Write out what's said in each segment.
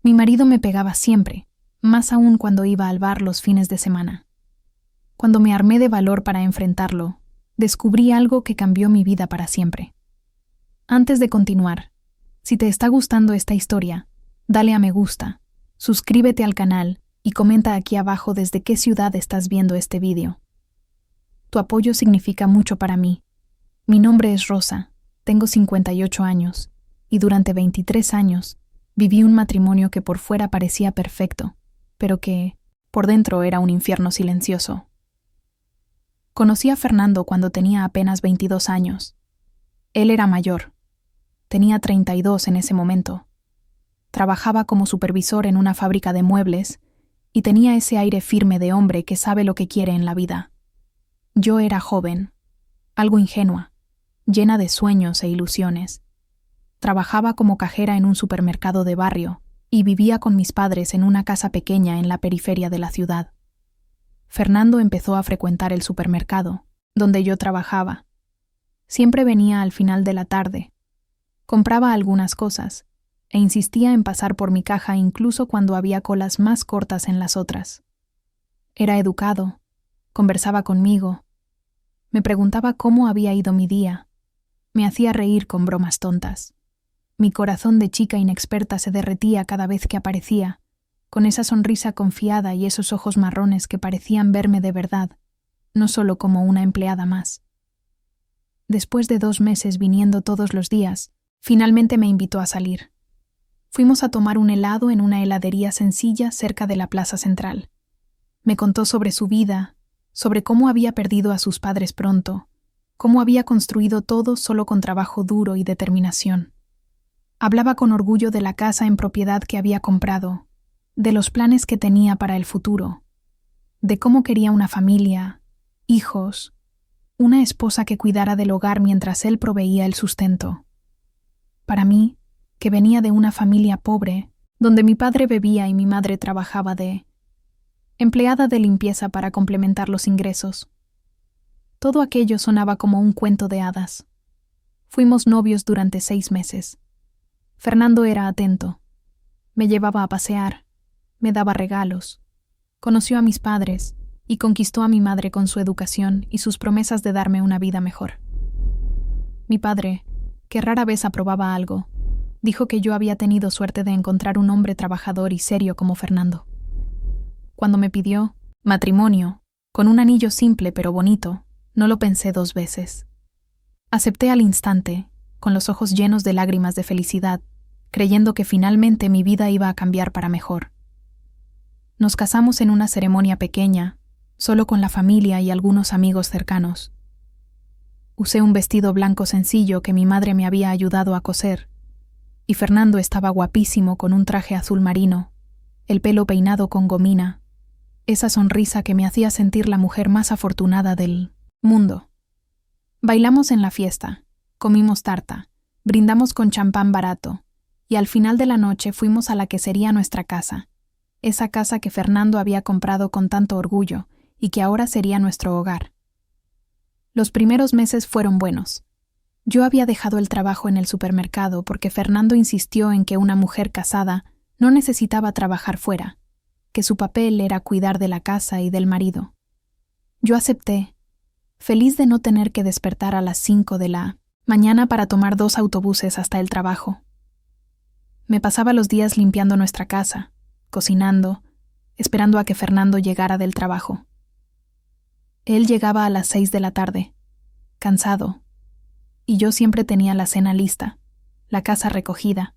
Mi marido me pegaba siempre, más aún cuando iba al bar los fines de semana. Cuando me armé de valor para enfrentarlo, descubrí algo que cambió mi vida para siempre. Antes de continuar, si te está gustando esta historia, dale a me gusta, suscríbete al canal y comenta aquí abajo desde qué ciudad estás viendo este vídeo. Tu apoyo significa mucho para mí. Mi nombre es Rosa, tengo 58 años, y durante 23 años viví un matrimonio que por fuera parecía perfecto, pero que, por dentro, era un infierno silencioso. Conocí a Fernando cuando tenía apenas 22 años. Él era mayor. Tenía 32 en ese momento. Trabajaba como supervisor en una fábrica de muebles y tenía ese aire firme de hombre que sabe lo que quiere en la vida. Yo era joven, algo ingenua, llena de sueños e ilusiones. Trabajaba como cajera en un supermercado de barrio y vivía con mis padres en una casa pequeña en la periferia de la ciudad. Fernando empezó a frecuentar el supermercado, donde yo trabajaba. Siempre venía al final de la tarde. Compraba algunas cosas e insistía en pasar por mi caja incluso cuando había colas más cortas en las otras. Era educado, conversaba conmigo, me preguntaba cómo había ido mi día, me hacía reír con bromas tontas. Mi corazón de chica inexperta se derretía cada vez que aparecía, con esa sonrisa confiada y esos ojos marrones que parecían verme de verdad, no solo como una empleada más. Después de 2 meses viniendo todos los días, finalmente me invitó a salir. Fuimos a tomar un helado en una heladería sencilla cerca de la plaza central. Me contó sobre su vida, sobre cómo había perdido a sus padres pronto, cómo había construido todo solo con trabajo duro y determinación. Hablaba con orgullo de la casa en propiedad que había comprado, de los planes que tenía para el futuro, de cómo quería una familia, hijos, una esposa que cuidara del hogar mientras él proveía el sustento. Para mí, que venía de una familia pobre, donde mi padre bebía y mi madre trabajaba de empleada de limpieza para complementar los ingresos. Todo aquello sonaba como un cuento de hadas. Fuimos novios durante 6 meses. Fernando era atento. Me llevaba a pasear, me daba regalos. Conoció a mis padres y conquistó a mi madre con su educación y sus promesas de darme una vida mejor. Mi padre, que rara vez aprobaba algo, dijo que yo había tenido suerte de encontrar un hombre trabajador y serio como Fernando. Cuando me pidió matrimonio, con un anillo simple pero bonito, no lo pensé 2 veces. Acepté al instante, con los ojos llenos de lágrimas de felicidad, creyendo que finalmente mi vida iba a cambiar para mejor. Nos casamos en una ceremonia pequeña, solo con la familia y algunos amigos cercanos. Usé un vestido blanco sencillo que mi madre me había ayudado a coser, y Fernando estaba guapísimo con un traje azul marino, el pelo peinado con gomina, esa sonrisa que me hacía sentir la mujer más afortunada del mundo. Bailamos en la fiesta, comimos tarta, brindamos con champán barato, y al final de la noche fuimos a la que sería nuestra casa, esa casa que Fernando había comprado con tanto orgullo y que ahora sería nuestro hogar. Los primeros meses fueron buenos. Yo había dejado el trabajo en el supermercado porque Fernando insistió en que una mujer casada no necesitaba trabajar fuera, que su papel era cuidar de la casa y del marido. Yo acepté, feliz de no tener que despertar a las 5 de la mañana para tomar 2 autobuses hasta el trabajo. Me pasaba los días limpiando nuestra casa, cocinando, esperando a que Fernando llegara del trabajo. Él llegaba a las 6 de la tarde, cansado, y yo siempre tenía la cena lista, la casa recogida,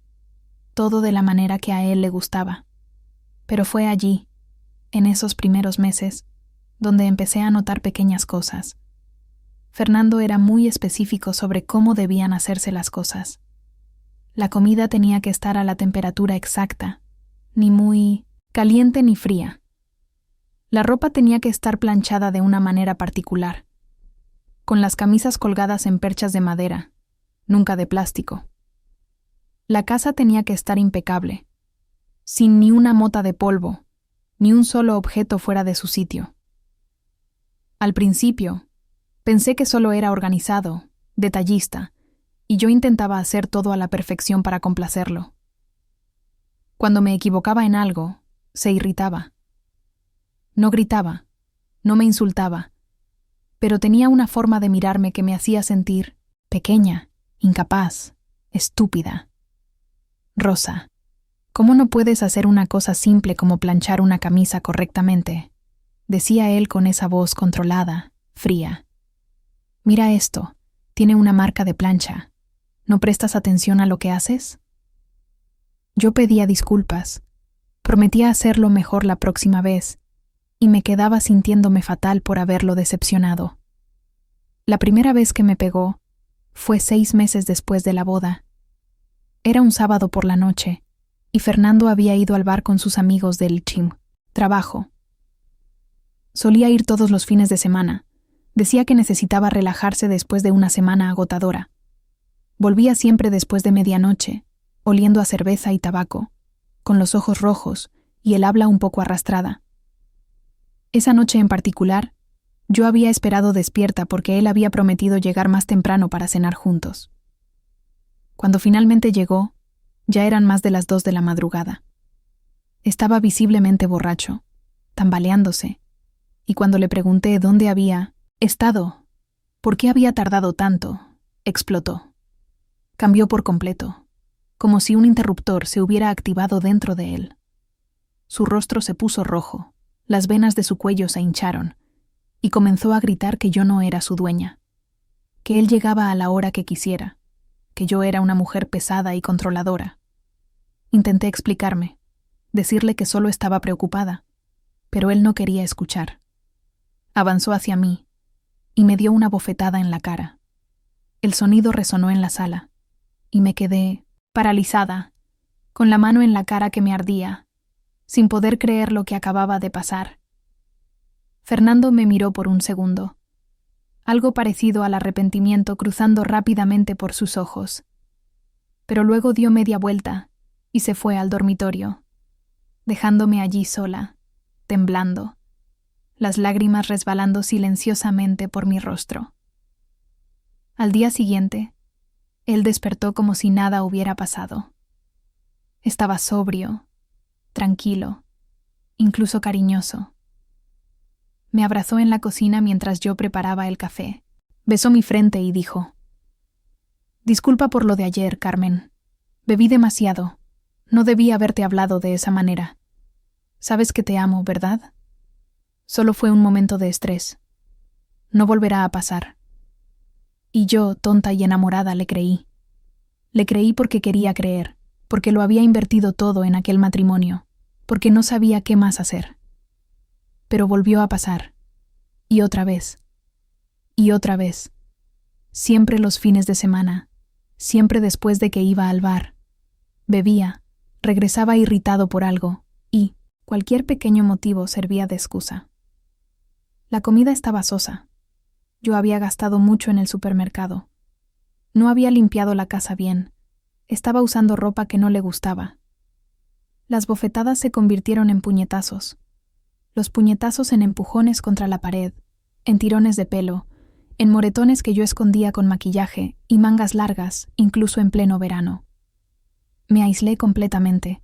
todo de la manera que a él le gustaba. Pero fue allí, en esos primeros meses, donde empecé a notar pequeñas cosas. Fernando era muy específico sobre cómo debían hacerse las cosas. La comida tenía que estar a la temperatura exacta, ni muy caliente ni fría. La ropa tenía que estar planchada de una manera particular, con las camisas colgadas en perchas de madera, nunca de plástico. La casa tenía que estar impecable, sin ni una mota de polvo, ni un solo objeto fuera de su sitio. Al principio, pensé que solo era organizado, detallista, y yo intentaba hacer todo a la perfección para complacerlo. Cuando me equivocaba en algo, se irritaba. No gritaba, no me insultaba, pero tenía una forma de mirarme que me hacía sentir pequeña, incapaz, estúpida. Rosa, ¿cómo no puedes hacer una cosa simple como planchar una camisa correctamente?, decía él con esa voz controlada, fría. Mira esto, tiene una marca de plancha. ¿No prestas atención a lo que haces? Yo pedía disculpas, prometía hacerlo mejor la próxima vez, y me quedaba sintiéndome fatal por haberlo decepcionado. La primera vez que me pegó fue 6 meses después de la boda. Era un sábado por la noche, y Fernando había ido al bar con sus amigos del trabajo. Solía ir todos los fines de semana. Decía que necesitaba relajarse después de una semana agotadora. Volvía siempre después de medianoche, oliendo a cerveza y tabaco, con los ojos rojos y el habla un poco arrastrada. Esa noche en particular, yo había esperado despierta porque él había prometido llegar más temprano para cenar juntos. Cuando finalmente llegó, ya eran más de las 2 de la madrugada. Estaba visiblemente borracho, tambaleándose, y cuando le pregunté dónde había estado, por qué había tardado tanto, explotó. Cambió por completo, como si un interruptor se hubiera activado dentro de él. Su rostro se puso rojo, las venas de su cuello se hincharon, y comenzó a gritar que yo no era su dueña, que él llegaba a la hora que quisiera, que yo era una mujer pesada y controladora. Intenté explicarme, decirle que solo estaba preocupada, pero él no quería escuchar. Avanzó hacia mí y me dio una bofetada en la cara. El sonido resonó en la sala, y me quedé paralizada, con la mano en la cara que me ardía, sin poder creer lo que acababa de pasar. Fernando me miró por un segundo, algo parecido al arrepentimiento cruzando rápidamente por sus ojos, pero luego dio media vuelta y se fue al dormitorio, dejándome allí sola, temblando, las lágrimas resbalando silenciosamente por mi rostro. Al día siguiente, él despertó como si nada hubiera pasado. Estaba sobrio, tranquilo, incluso cariñoso. Me abrazó en la cocina mientras yo preparaba el café. Besó mi frente y dijo: «Disculpa por lo de ayer, Carmen. Bebí demasiado. No debí haberte hablado de esa manera. Sabes que te amo, ¿verdad? Solo fue un momento de estrés. No volverá a pasar». Y yo, tonta y enamorada, le creí. Le creí porque quería creer, porque lo había invertido todo en aquel matrimonio, porque no sabía qué más hacer. Pero volvió a pasar. Y otra vez. Y otra vez. Siempre los fines de semana. Siempre después de que iba al bar. Bebía, regresaba irritado por algo, y cualquier pequeño motivo servía de excusa. La comida estaba sosa. Yo había gastado mucho en el supermercado. No había limpiado la casa bien. Estaba usando ropa que no le gustaba. Las bofetadas se convirtieron en puñetazos. Los puñetazos en empujones contra la pared, en tirones de pelo, en moretones que yo escondía con maquillaje y mangas largas, incluso en pleno verano. Me aislé completamente.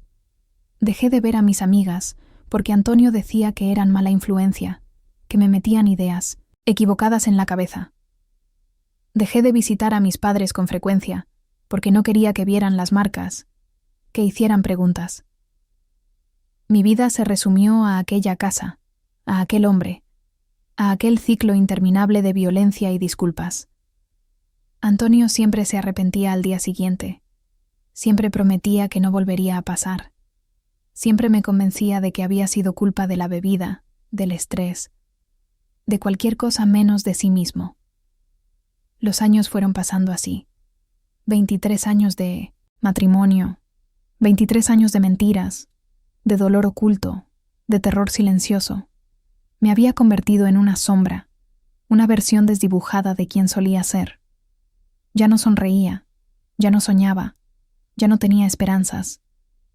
Dejé de ver a mis amigas porque Antonio decía que eran mala influencia, que me metían ideas equivocadas en la cabeza. Dejé de visitar a mis padres con frecuencia, porque no quería que vieran las marcas, que hicieran preguntas. Mi vida se resumió a aquella casa, a aquel hombre, a aquel ciclo interminable de violencia y disculpas. Antonio siempre se arrepentía al día siguiente, siempre prometía que no volvería a pasar, siempre me convencía de que había sido culpa de la bebida, del estrés, de cualquier cosa menos de sí mismo. Los años fueron pasando así. 23 años de matrimonio, 23 años de mentiras, de dolor oculto, de terror silencioso. Me había convertido en una sombra, una versión desdibujada de quien solía ser. Ya no sonreía, ya no soñaba, ya no tenía esperanzas.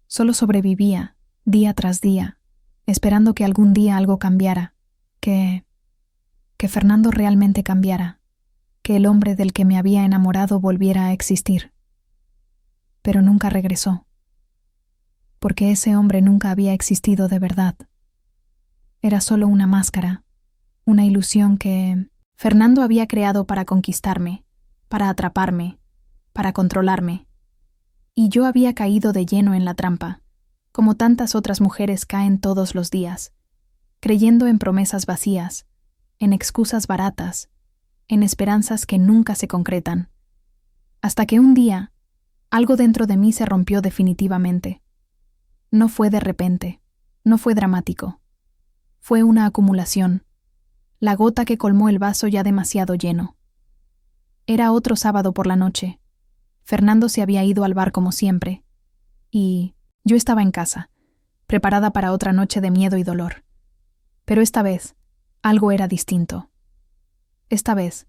Solo sobrevivía, día tras día, esperando que algún día algo cambiara, que Fernando realmente cambiara, que el hombre del que me había enamorado volviera a existir. Pero nunca regresó. porque ese hombre nunca había existido de verdad. Era solo una máscara, una ilusión que Fernando había creado para conquistarme, para atraparme, para controlarme. Y yo había caído de lleno en la trampa, como tantas otras mujeres caen todos los días, creyendo en promesas vacías, en excusas baratas, en esperanzas que nunca se concretan. Hasta que un día, algo dentro de mí se rompió definitivamente. No fue de repente, no fue dramático. Fue una acumulación, la gota que colmó el vaso ya demasiado lleno. Era otro sábado por la noche. Fernando se había ido al bar como siempre, y yo estaba en casa, preparada para otra noche de miedo y dolor. Pero esta vez, algo era distinto. Esta vez,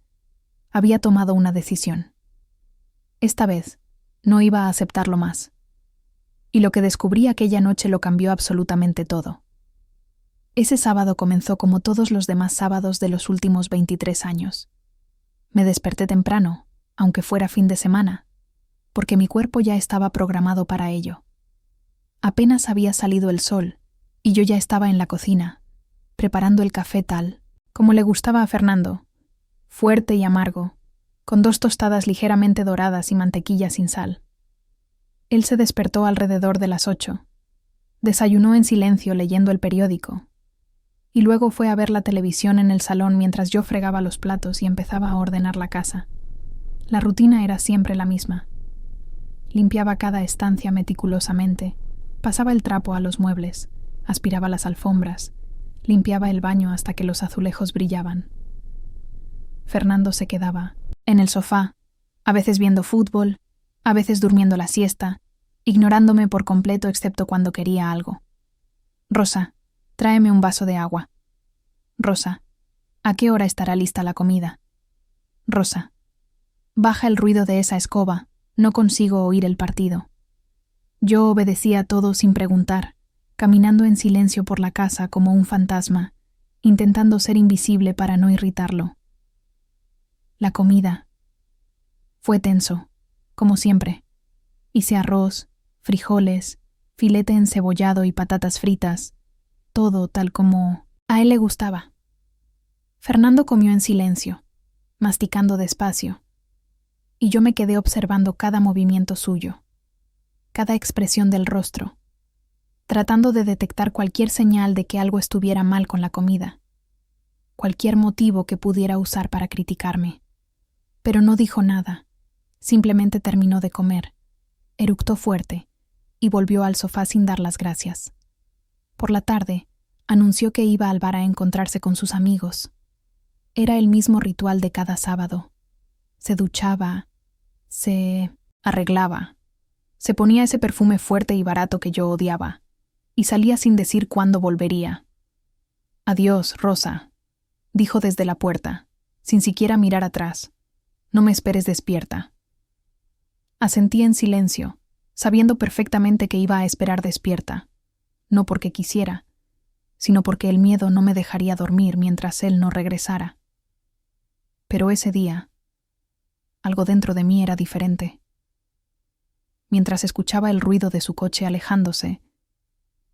había tomado una decisión. Esta vez, no iba a aceptarlo más. Y lo que descubrí aquella noche lo cambió absolutamente todo. Ese sábado comenzó como todos los demás sábados de los últimos 23 años. Me desperté temprano, aunque fuera fin de semana, porque mi cuerpo ya estaba programado para ello. Apenas había salido el sol, y yo ya estaba en la cocina, preparando el café tal, como le gustaba a Fernando, fuerte y amargo, con 2 tostadas ligeramente doradas y mantequilla sin sal. Él se despertó alrededor de las 8. Desayunó en silencio leyendo el periódico, y luego fue a ver la televisión en el salón mientras yo fregaba los platos y empezaba a ordenar la casa. La rutina era siempre la misma. Limpiaba cada estancia meticulosamente, pasaba el trapo a los muebles, aspiraba las alfombras, limpiaba el baño hasta que los azulejos brillaban. Fernando se quedaba en el sofá, a veces viendo fútbol, a veces durmiendo la siesta, ignorándome por completo excepto cuando quería algo. Rosa, tráeme un vaso de agua. Rosa, ¿a qué hora estará lista la comida? Rosa, baja el ruido de esa escoba, no consigo oír el partido. Yo obedecía todo sin preguntar, caminando en silencio por la casa como un fantasma, intentando ser invisible para no irritarlo. La comida. Fue tenso, como siempre. Hice arroz, frijoles, filete encebollado y patatas fritas, todo tal como a él le gustaba. Fernando comió en silencio, masticando despacio, y yo me quedé observando cada movimiento suyo, cada expresión del rostro, tratando de detectar cualquier señal de que algo estuviera mal con la comida, cualquier motivo que pudiera usar para criticarme. Pero no dijo nada, simplemente terminó de comer, eructó fuerte y volvió al sofá sin dar las gracias. Por la tarde, anunció que iba al bar a encontrarse con sus amigos. Era el mismo ritual de cada sábado. Se duchaba, se arreglaba, se ponía ese perfume fuerte y barato que yo odiaba, y salía sin decir cuándo volvería. «Adiós, Rosa», dijo desde la puerta, sin siquiera mirar atrás. «No me esperes despierta». Asentí en silencio, sabiendo perfectamente que iba a esperar despierta, no porque quisiera, sino porque el miedo no me dejaría dormir mientras él no regresara. Pero ese día, algo dentro de mí era diferente. Mientras escuchaba el ruido de su coche alejándose,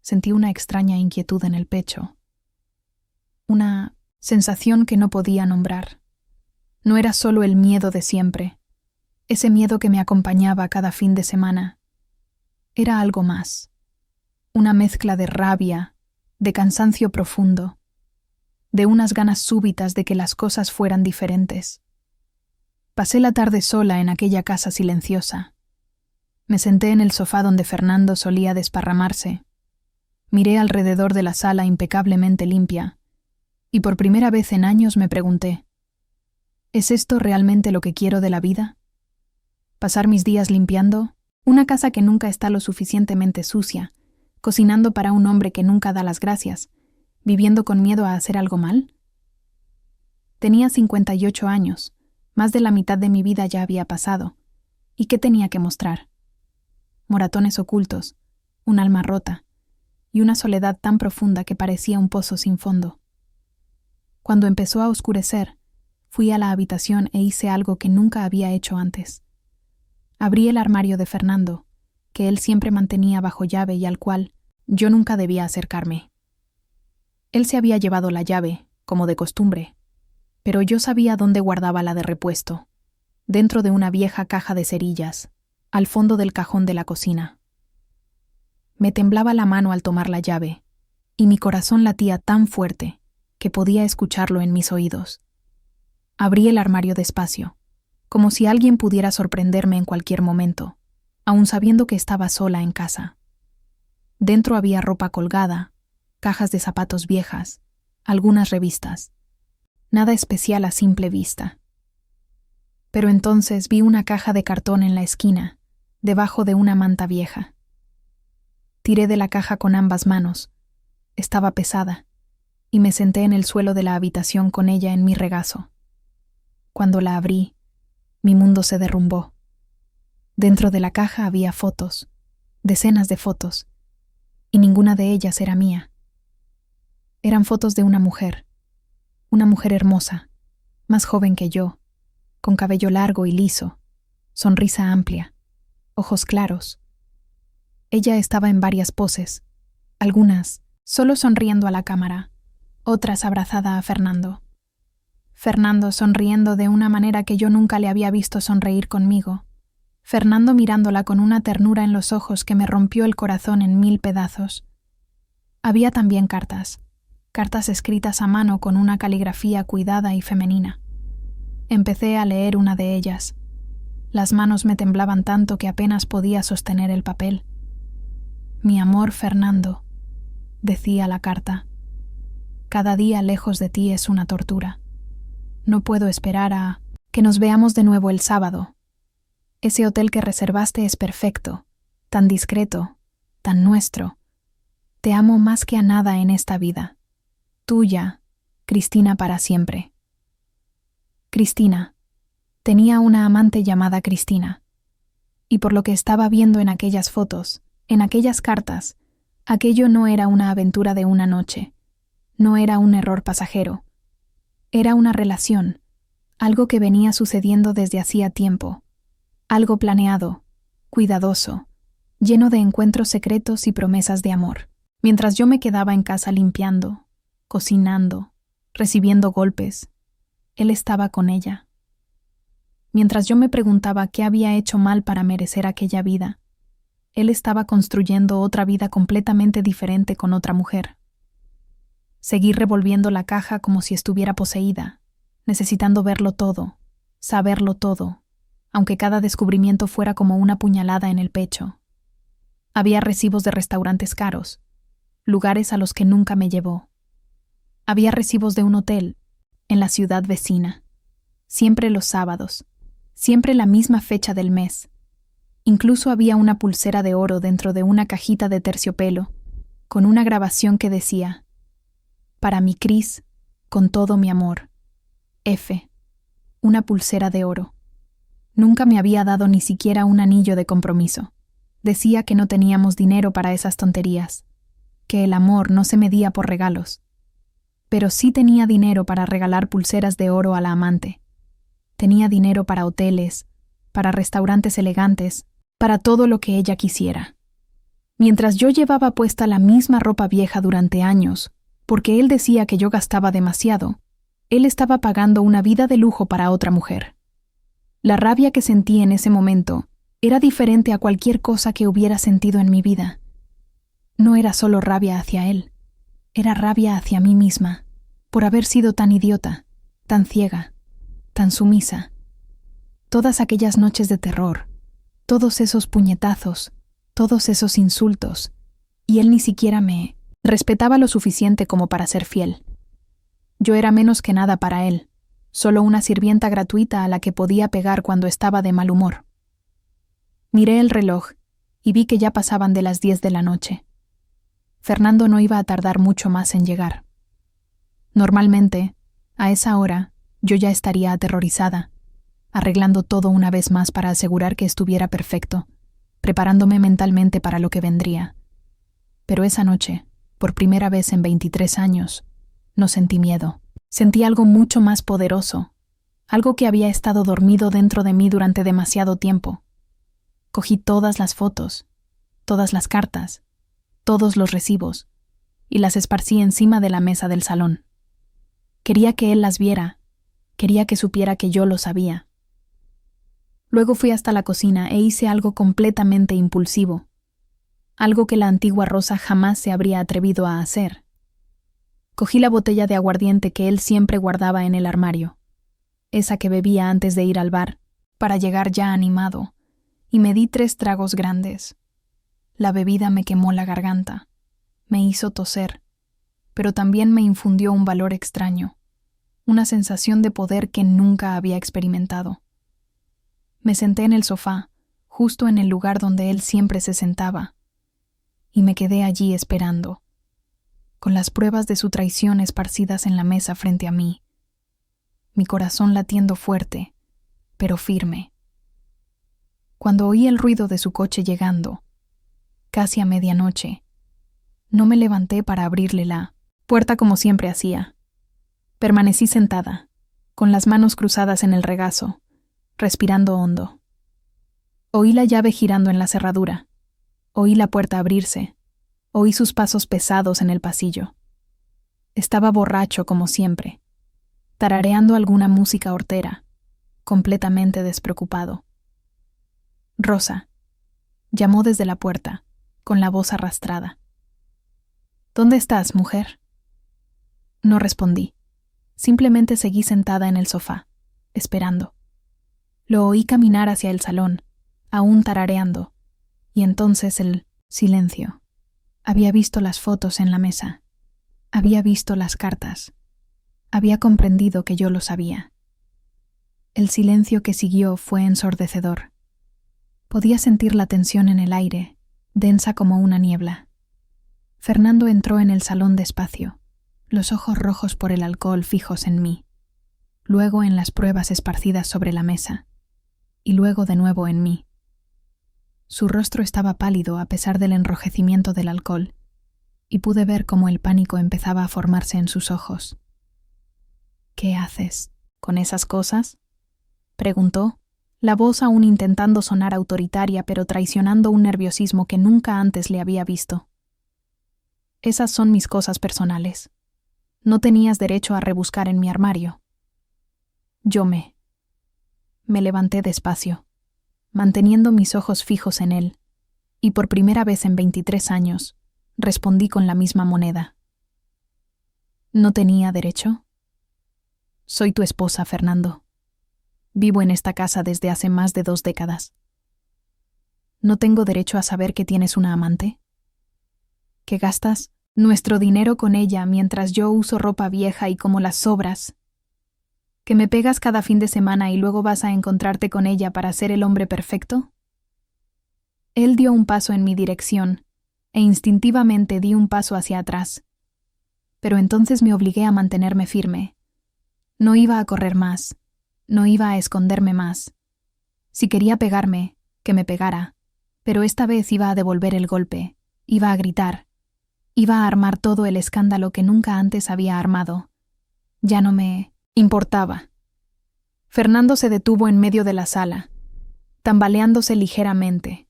sentí una extraña inquietud en el pecho. Una sensación que no podía nombrar. No era solo el miedo de siempre, ese miedo que me acompañaba cada fin de semana. Era algo más. Una mezcla de rabia, de cansancio profundo, de unas ganas súbitas de que las cosas fueran diferentes. Pasé la tarde sola en aquella casa silenciosa. Me senté en el sofá donde Fernando solía desparramarse. Miré alrededor de la sala impecablemente limpia, y por primera vez en años me pregunté, ¿es esto realmente lo que quiero de la vida? ¿Pasar mis días limpiando una casa que nunca está lo suficientemente sucia, cocinando para un hombre que nunca da las gracias, viviendo con miedo a hacer algo mal? Tenía 58 años, más de la mitad de mi vida ya había pasado. ¿Y qué tenía que mostrar? Moratones ocultos, un alma rota, y una soledad tan profunda que parecía un pozo sin fondo. Cuando empezó a oscurecer, fui a la habitación e hice algo que nunca había hecho antes. Abrí el armario de Fernando, que él siempre mantenía bajo llave y al cual yo nunca debía acercarme. Él se había llevado la llave, como de costumbre, pero yo sabía dónde guardaba la de repuesto, dentro de una vieja caja de cerillas, al fondo del cajón de la cocina. Me temblaba la mano al tomar la llave, y mi corazón latía tan fuerte que podía escucharlo en mis oídos. Abrí el armario despacio, como si alguien pudiera sorprenderme en cualquier momento, aun sabiendo que estaba sola en casa. Dentro había ropa colgada, cajas de zapatos viejas, algunas revistas. Nada especial a simple vista. Pero entonces vi una caja de cartón en la esquina, debajo de una manta vieja. Tiré de la caja con ambas manos. Estaba pesada, y me senté en el suelo de la habitación con ella en mi regazo. Cuando la abrí, mi mundo se derrumbó. Dentro de la caja había fotos, decenas de fotos, y ninguna de ellas era mía. Eran fotos de una mujer hermosa, más joven que yo, con cabello largo y liso, sonrisa amplia, ojos claros. Ella estaba en varias poses, algunas solo sonriendo a la cámara, otras abrazada a Fernando. Fernando sonriendo de una manera que yo nunca le había visto sonreír conmigo. Fernando mirándola con una ternura en los ojos que me rompió el corazón en 1000 pedazos. Había también cartas escritas a mano con una caligrafía cuidada y femenina. Empecé a leer una de ellas. Las manos me temblaban tanto que apenas podía sostener el papel. Mi amor, Fernando, decía la carta. Cada día lejos de ti es una tortura. No puedo esperar a que nos veamos de nuevo el sábado. Ese hotel que reservaste es perfecto, tan discreto, tan nuestro. Te amo más que a nada en esta vida. Tuya, Cristina para siempre. Cristina. Tenía una amante llamada Cristina. Y por lo que estaba viendo en aquellas fotos, en aquellas cartas, aquello no era una aventura de una noche. No era un error pasajero. Era una relación, algo que venía sucediendo desde hacía tiempo. Algo planeado, cuidadoso, lleno de encuentros secretos y promesas de amor. Mientras yo me quedaba en casa limpiando, cocinando, recibiendo golpes, él estaba con ella. Mientras yo me preguntaba qué había hecho mal para merecer aquella vida, él estaba construyendo otra vida completamente diferente con otra mujer. Seguí revolviendo la caja como si estuviera poseída, necesitando verlo todo, saberlo todo, aunque cada descubrimiento fuera como una puñalada en el pecho. Había recibos de restaurantes caros, lugares a los que nunca me llevó. Había recibos de un hotel, en la ciudad vecina, siempre los sábados, siempre la misma fecha del mes. Incluso había una pulsera de oro dentro de una cajita de terciopelo, con una grabación que decía: para mi Cris, con todo mi amor. F. Una pulsera de oro. Nunca me había dado ni siquiera un anillo de compromiso. Decía que no teníamos dinero para esas tonterías, que el amor no se medía por regalos. Pero sí tenía dinero para regalar pulseras de oro a la amante. Tenía dinero para hoteles, para restaurantes elegantes, para todo lo que ella quisiera. Mientras yo llevaba puesta la misma ropa vieja durante años, porque él decía que yo gastaba demasiado, él estaba pagando una vida de lujo para otra mujer. La rabia que sentí en ese momento era diferente a cualquier cosa que hubiera sentido en mi vida. No era solo rabia hacia él, era rabia hacia mí misma, por haber sido tan idiota, tan ciega, tan sumisa. Todas aquellas noches de terror, todos esos puñetazos, todos esos insultos, y él ni siquiera me respetaba lo suficiente como para ser fiel. Yo era menos que nada para él, solo una sirvienta gratuita a la que podía pegar cuando estaba de mal humor. Miré el reloj y vi que ya pasaban de las 10 de la noche. Fernando no iba a tardar mucho más en llegar. Normalmente, a esa hora, yo ya estaría aterrorizada, arreglando todo una vez más para asegurar que estuviera perfecto, preparándome mentalmente para lo que vendría. Pero esa noche, por primera vez en 23 años, no sentí miedo. Sentí algo mucho más poderoso, algo que había estado dormido dentro de mí durante demasiado tiempo. Cogí todas las fotos todas las cartas, todos los recibos, y las esparcí encima de la mesa del salón. Quería que él las viera, quería que supiera que yo lo sabía. Luego fui hasta la cocina e hice algo completamente impulsivo, algo que la antigua Rosa jamás se habría atrevido a hacer. Cogí la botella de aguardiente que él siempre guardaba en el armario, esa que bebía antes de ir al bar, para llegar ya animado, y me di 3 tragos grandes. La bebida me quemó la garganta, me hizo toser, pero también me infundió un valor extraño, una sensación de poder que nunca había experimentado. Me senté en el sofá, justo en el lugar donde él siempre se sentaba, y me quedé allí esperando, con las pruebas de su traición esparcidas en la mesa frente a mí, mi corazón latiendo fuerte, pero firme. Cuando oí el ruido de su coche llegando, casi a medianoche, no me levanté para abrirle la puerta como siempre hacía. Permanecí sentada, con las manos cruzadas en el regazo, respirando hondo. Oí la llave girando en la cerradura, oí la puerta abrirse, oí sus pasos pesados en el pasillo. Estaba borracho como siempre, tarareando alguna música hortera, completamente despreocupado. Rosa, llamó desde la puerta, con la voz arrastrada. ¿Dónde estás, mujer? No respondí. Simplemente seguí sentada en el sofá, esperando. Lo oí caminar hacia el salón, aún tarareando, y entonces el silencio. Había visto las fotos en la mesa. Había visto las cartas. Había comprendido que yo lo sabía. El silencio que siguió fue ensordecedor. Podía sentir la tensión en el aire, densa como una niebla. Fernando entró en el salón despacio, los ojos rojos por el alcohol fijos en mí, luego en las pruebas esparcidas sobre la mesa, y luego de nuevo en mí. Su rostro estaba pálido a pesar del enrojecimiento del alcohol, y pude ver cómo el pánico empezaba a formarse en sus ojos. «¿Qué haces con esas cosas?», preguntó, la voz aún intentando sonar autoritaria pero traicionando un nerviosismo que nunca antes le había visto. «Esas son mis cosas personales. No tenías derecho a rebuscar en mi armario». Yo me levanté despacio, manteniendo mis ojos fijos en él, y por primera vez en 23 años, respondí con la misma moneda. ¿No tenía derecho? Soy tu esposa, Fernando. Vivo en esta casa desde hace más de 2 décadas. ¿No tengo derecho a saber que tienes una amante? ¿Que gastas nuestro dinero con ella mientras yo uso ropa vieja y como las sobras? ¿Que me pegas cada fin de semana y luego vas a encontrarte con ella para ser el hombre perfecto? Él dio un paso en mi dirección, e instintivamente di un paso hacia atrás. Pero entonces me obligué a mantenerme firme. No iba a correr más. No iba a esconderme más. Si quería pegarme, que me pegara, pero esta vez iba a devolver el golpe, iba a gritar, iba a armar todo el escándalo que nunca antes había armado. Ya no me importaba. Fernando se detuvo en medio de la sala, tambaleándose ligeramente,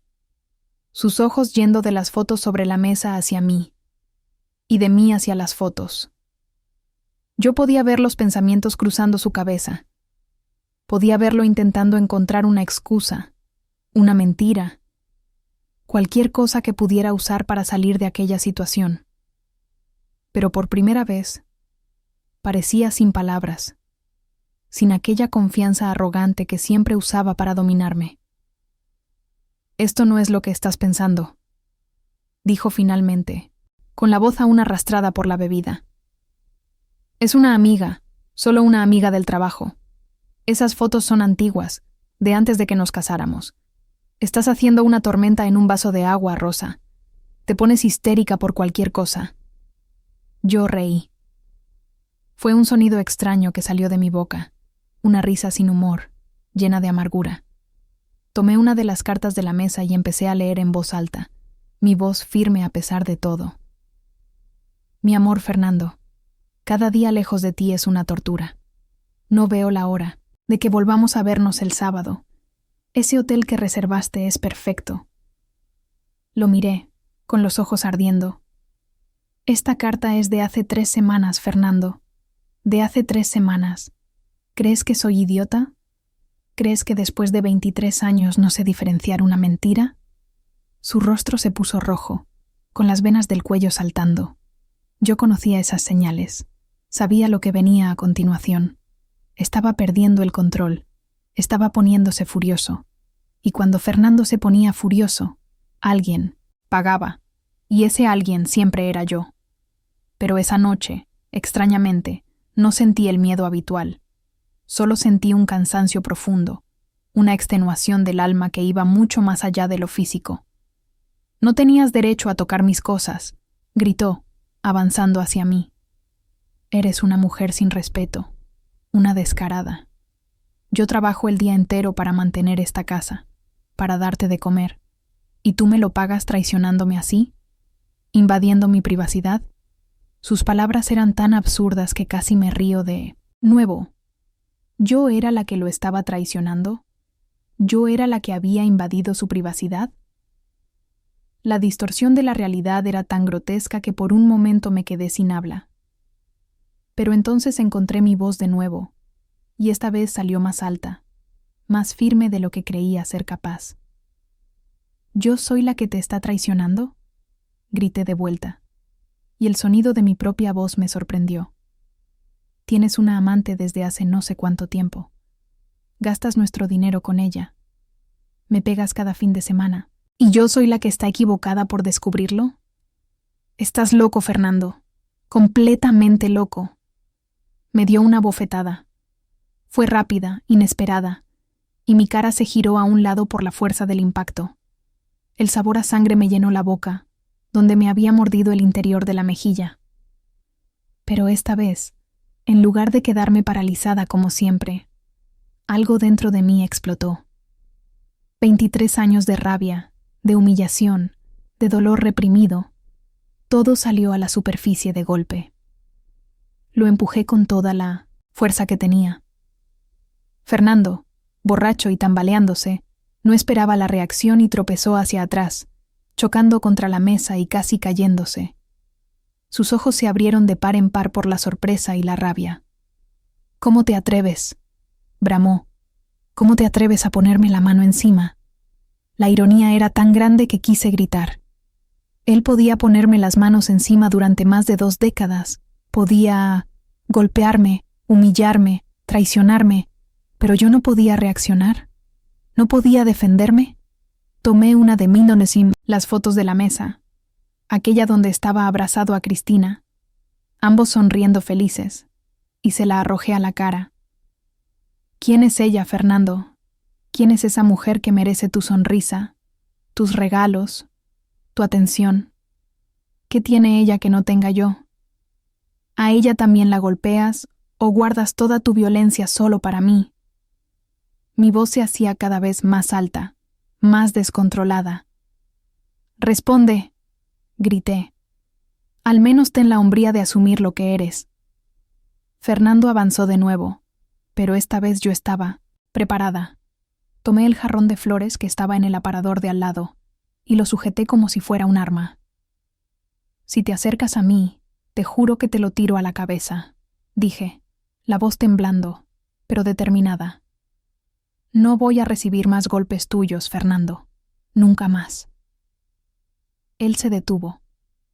sus ojos yendo de las fotos sobre la mesa hacia mí, y de mí hacia las fotos. Yo podía ver los pensamientos cruzando su cabeza. Podía verlo intentando encontrar una excusa, una mentira, cualquier cosa que pudiera usar para salir de aquella situación. Pero por primera vez, parecía sin palabras, sin aquella confianza arrogante que siempre usaba para dominarme. «Esto no es lo que estás pensando», dijo finalmente, con la voz aún arrastrada por la bebida. «Es una amiga, solo una amiga del trabajo. Esas fotos son antiguas, de antes de que nos casáramos. Estás haciendo una tormenta en un vaso de agua, Rosa. Te pones histérica por cualquier cosa». Yo reí. Fue un sonido extraño que salió de mi boca, una risa sin humor, llena de amargura. Tomé una de las cartas de la mesa y empecé a leer en voz alta, mi voz firme a pesar de todo. «Mi amor, Fernando, cada día lejos de ti es una tortura. No veo la hora de que volvamos a vernos el sábado. Ese hotel que reservaste es perfecto. Lo miré, con los ojos ardiendo. Esta carta es de hace 3 semanas, Fernando. De hace 3 semanas. ¿Crees que soy idiota? ¿Crees que después de 23 años no sé diferenciar una mentira? Su rostro se puso rojo, con las venas del cuello saltando. Yo conocía esas señales. Sabía lo que venía a continuación. Estaba perdiendo el control. Estaba poniéndose furioso. Y cuando Fernando se ponía furioso, alguien pagaba. Y ese alguien siempre era yo. Pero esa noche, extrañamente, no sentí el miedo habitual. Solo sentí un cansancio profundo, una extenuación del alma que iba mucho más allá de lo físico. «No tenías derecho a tocar mis cosas», gritó, avanzando hacia mí. «Eres una mujer sin respeto, una descarada. Yo trabajo el día entero para mantener esta casa, para darte de comer, ¿y tú me lo pagas traicionándome así? ¿Invadiendo mi privacidad?» Sus palabras eran tan absurdas que casi me río de nuevo. ¿Yo era la que lo estaba traicionando? ¿Yo era la que había invadido su privacidad? La distorsión de la realidad era tan grotesca que por un momento me quedé sin habla. Pero entonces encontré mi voz de nuevo, y esta vez salió más alta, más firme de lo que creía ser capaz. ¿Yo soy la que te está traicionando?, grité de vuelta, y el sonido de mi propia voz me sorprendió. Tienes una amante desde hace no sé cuánto tiempo. Gastas nuestro dinero con ella. Me pegas cada fin de semana. ¿Y yo soy la que está equivocada por descubrirlo? Estás loco, Fernando. Completamente loco. Me dio una bofetada. Fue rápida, inesperada, y mi cara se giró a un lado por la fuerza del impacto. El sabor a sangre me llenó la boca, donde me había mordido el interior de la mejilla. Pero esta vez, en lugar de quedarme paralizada como siempre, algo dentro de mí explotó. 23 años de rabia, de humillación, de dolor reprimido, todo salió a la superficie de golpe. Lo empujé con toda la fuerza que tenía. Fernando, borracho y tambaleándose, no esperaba la reacción y tropezó hacia atrás, chocando contra la mesa y casi cayéndose. Sus ojos se abrieron de par en par por la sorpresa y la rabia. «¿Cómo te atreves?», bramó. «¿Cómo te atreves a ponerme la mano encima?». La ironía era tan grande que quise gritar. Él podía ponerme las manos encima durante más de 2 décadas. Podía golpearme, humillarme, traicionarme, pero yo no podía reaccionar. ¿No podía defenderme? Tomé una de Mindonesim, las fotos de la mesa, aquella donde estaba abrazado a Cristina, ambos sonriendo felices, y se la arrojé a la cara. ¿Quién es ella, Fernando? ¿Quién es esa mujer que merece tu sonrisa, tus regalos, tu atención? ¿Qué tiene ella que no tenga yo? ¿A ella también la golpeas o guardas toda tu violencia solo para mí? Mi voz se hacía cada vez más alta, más descontrolada. «Responde», grité. «Al menos ten la hombría de asumir lo que eres». Fernando avanzó de nuevo, pero esta vez yo estaba preparada. Tomé el jarrón de flores que estaba en el aparador de al lado y lo sujeté como si fuera un arma. «Si te acercas a mí, te juro que te lo tiro a la cabeza», dije, la voz temblando, pero determinada. «No voy a recibir más golpes tuyos, Fernando. Nunca más». Él se detuvo,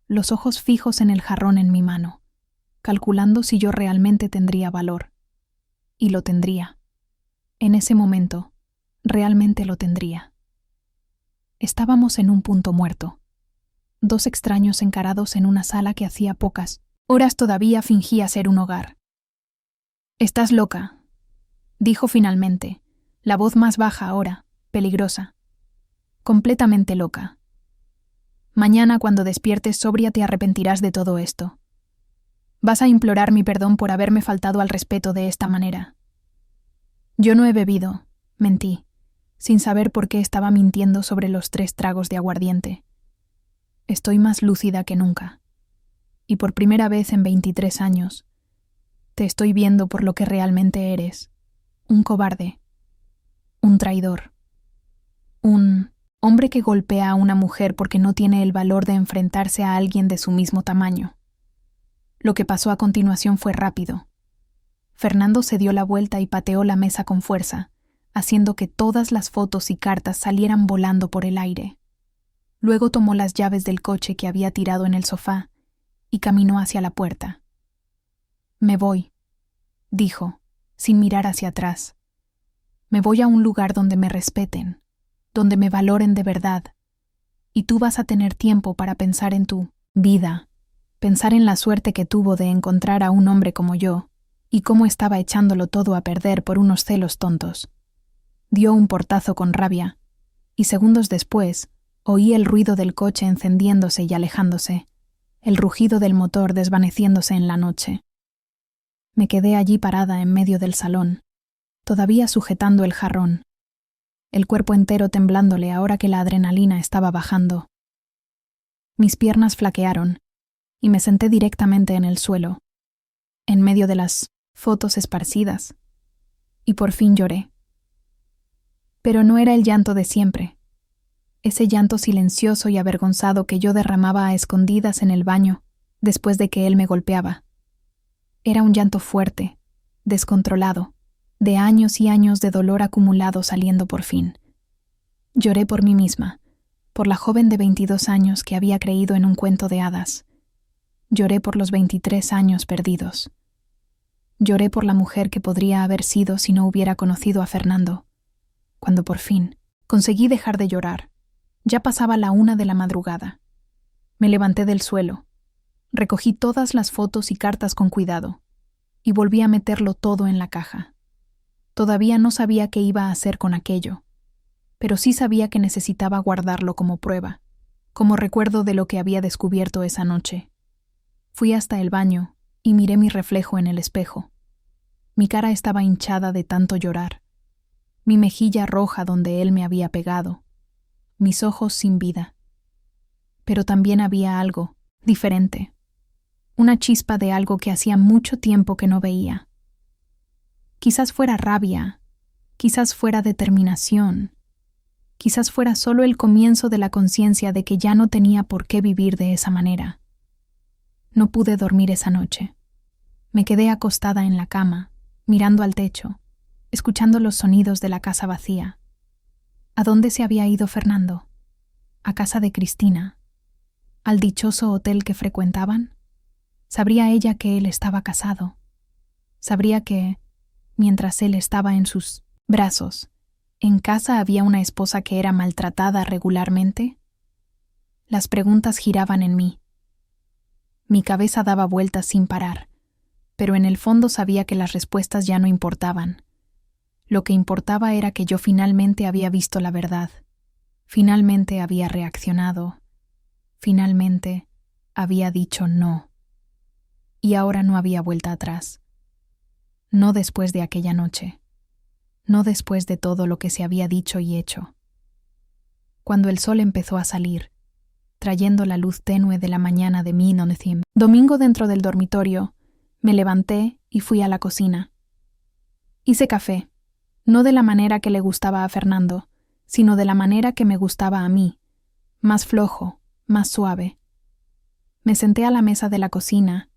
los ojos fijos en el jarrón en mi mano, calculando si yo realmente tendría valor. Y lo tendría. En ese momento, realmente lo tendría. Estábamos en un punto muerto. 2 extraños encarados en una sala que hacía pocas horas todavía fingía ser un hogar. «Estás loca», dijo finalmente, la voz más baja ahora, peligrosa. «Completamente loca. Mañana cuando despiertes sobria te arrepentirás de todo esto. Vas a implorar mi perdón por haberme faltado al respeto de esta manera». Yo no he bebido, mentí, sin saber por qué estaba mintiendo sobre los 3 tragos de aguardiente. Estoy más lúcida que nunca. Y por primera vez en 23 años, te estoy viendo por lo que realmente eres. Un cobarde. Un traidor. Un Hombre que golpea a una mujer porque no tiene el valor de enfrentarse a alguien de su mismo tamaño. Lo que pasó a continuación fue rápido. Fernando se dio la vuelta y pateó la mesa con fuerza, haciendo que todas las fotos y cartas salieran volando por el aire. Luego tomó las llaves del coche que había tirado en el sofá y caminó hacia la puerta. «Me voy», dijo, sin mirar hacia atrás. «Me voy a un lugar donde me respeten, donde me valoren de verdad, y tú vas a tener tiempo para pensar en tu vida, pensar en la suerte que tuvo de encontrar a un hombre como yo, y cómo estaba echándolo todo a perder por unos celos tontos». Dio un portazo con rabia, y segundos después oí el ruido del coche encendiéndose y alejándose, el rugido del motor desvaneciéndose en la noche. Me quedé allí parada en medio del salón, todavía sujetando el jarrón, el cuerpo entero temblándole ahora que la adrenalina estaba bajando. Mis piernas flaquearon, y me senté directamente en el suelo, en medio de las fotos esparcidas, y por fin lloré. Pero no era el llanto de siempre, ese llanto silencioso y avergonzado que yo derramaba a escondidas en el baño después de que él me golpeaba. Era un llanto fuerte, descontrolado, de años y años de dolor acumulado saliendo por fin. Lloré por mí misma, por la joven de 22 años que había creído en un cuento de hadas. Lloré por los 23 años perdidos. Lloré por la mujer que podría haber sido si no hubiera conocido a Fernando. Cuando por fin conseguí dejar de llorar, ya pasaba la 1 de la madrugada. Me levanté del suelo, recogí todas las fotos y cartas con cuidado, y volví a meterlo todo en la caja. Todavía no sabía qué iba a hacer con aquello, pero sí sabía que necesitaba guardarlo como prueba, como recuerdo de lo que había descubierto esa noche. Fui hasta el baño y miré mi reflejo en el espejo. Mi cara estaba hinchada de tanto llorar, mi mejilla roja donde él me había pegado, mis ojos sin vida. Pero también había algo diferente, una chispa de algo que hacía mucho tiempo que no veía. Quizás fuera rabia, quizás fuera determinación, quizás fuera solo el comienzo de la conciencia de que ya no tenía por qué vivir de esa manera. No pude dormir esa noche. Me quedé acostada en la cama, mirando al techo, escuchando los sonidos de la casa vacía. ¿A dónde se había ido Fernando? ¿A casa de Cristina? ¿Al dichoso hotel que frecuentaban? ¿Sabría ella que él estaba casado? ¿Sabría que, mientras él estaba en sus brazos, en casa había una esposa que era maltratada regularmente? Las preguntas giraban en mí. Mi cabeza daba vueltas sin parar, pero en el fondo sabía que las respuestas ya no importaban. Lo que importaba era que yo finalmente había visto la verdad, finalmente había reaccionado, finalmente había dicho no. Y ahora no había vuelta atrás. No después de aquella noche, no después de todo lo que se había dicho y hecho. Cuando el sol empezó a salir, trayendo la luz tenue de la mañana de Minoncim, domingo dentro del dormitorio, me levanté y fui a la cocina. Hice café, no de la manera que le gustaba a Fernando, sino de la manera que me gustaba a mí, más flojo, más suave. Me senté a la mesa de la cocina,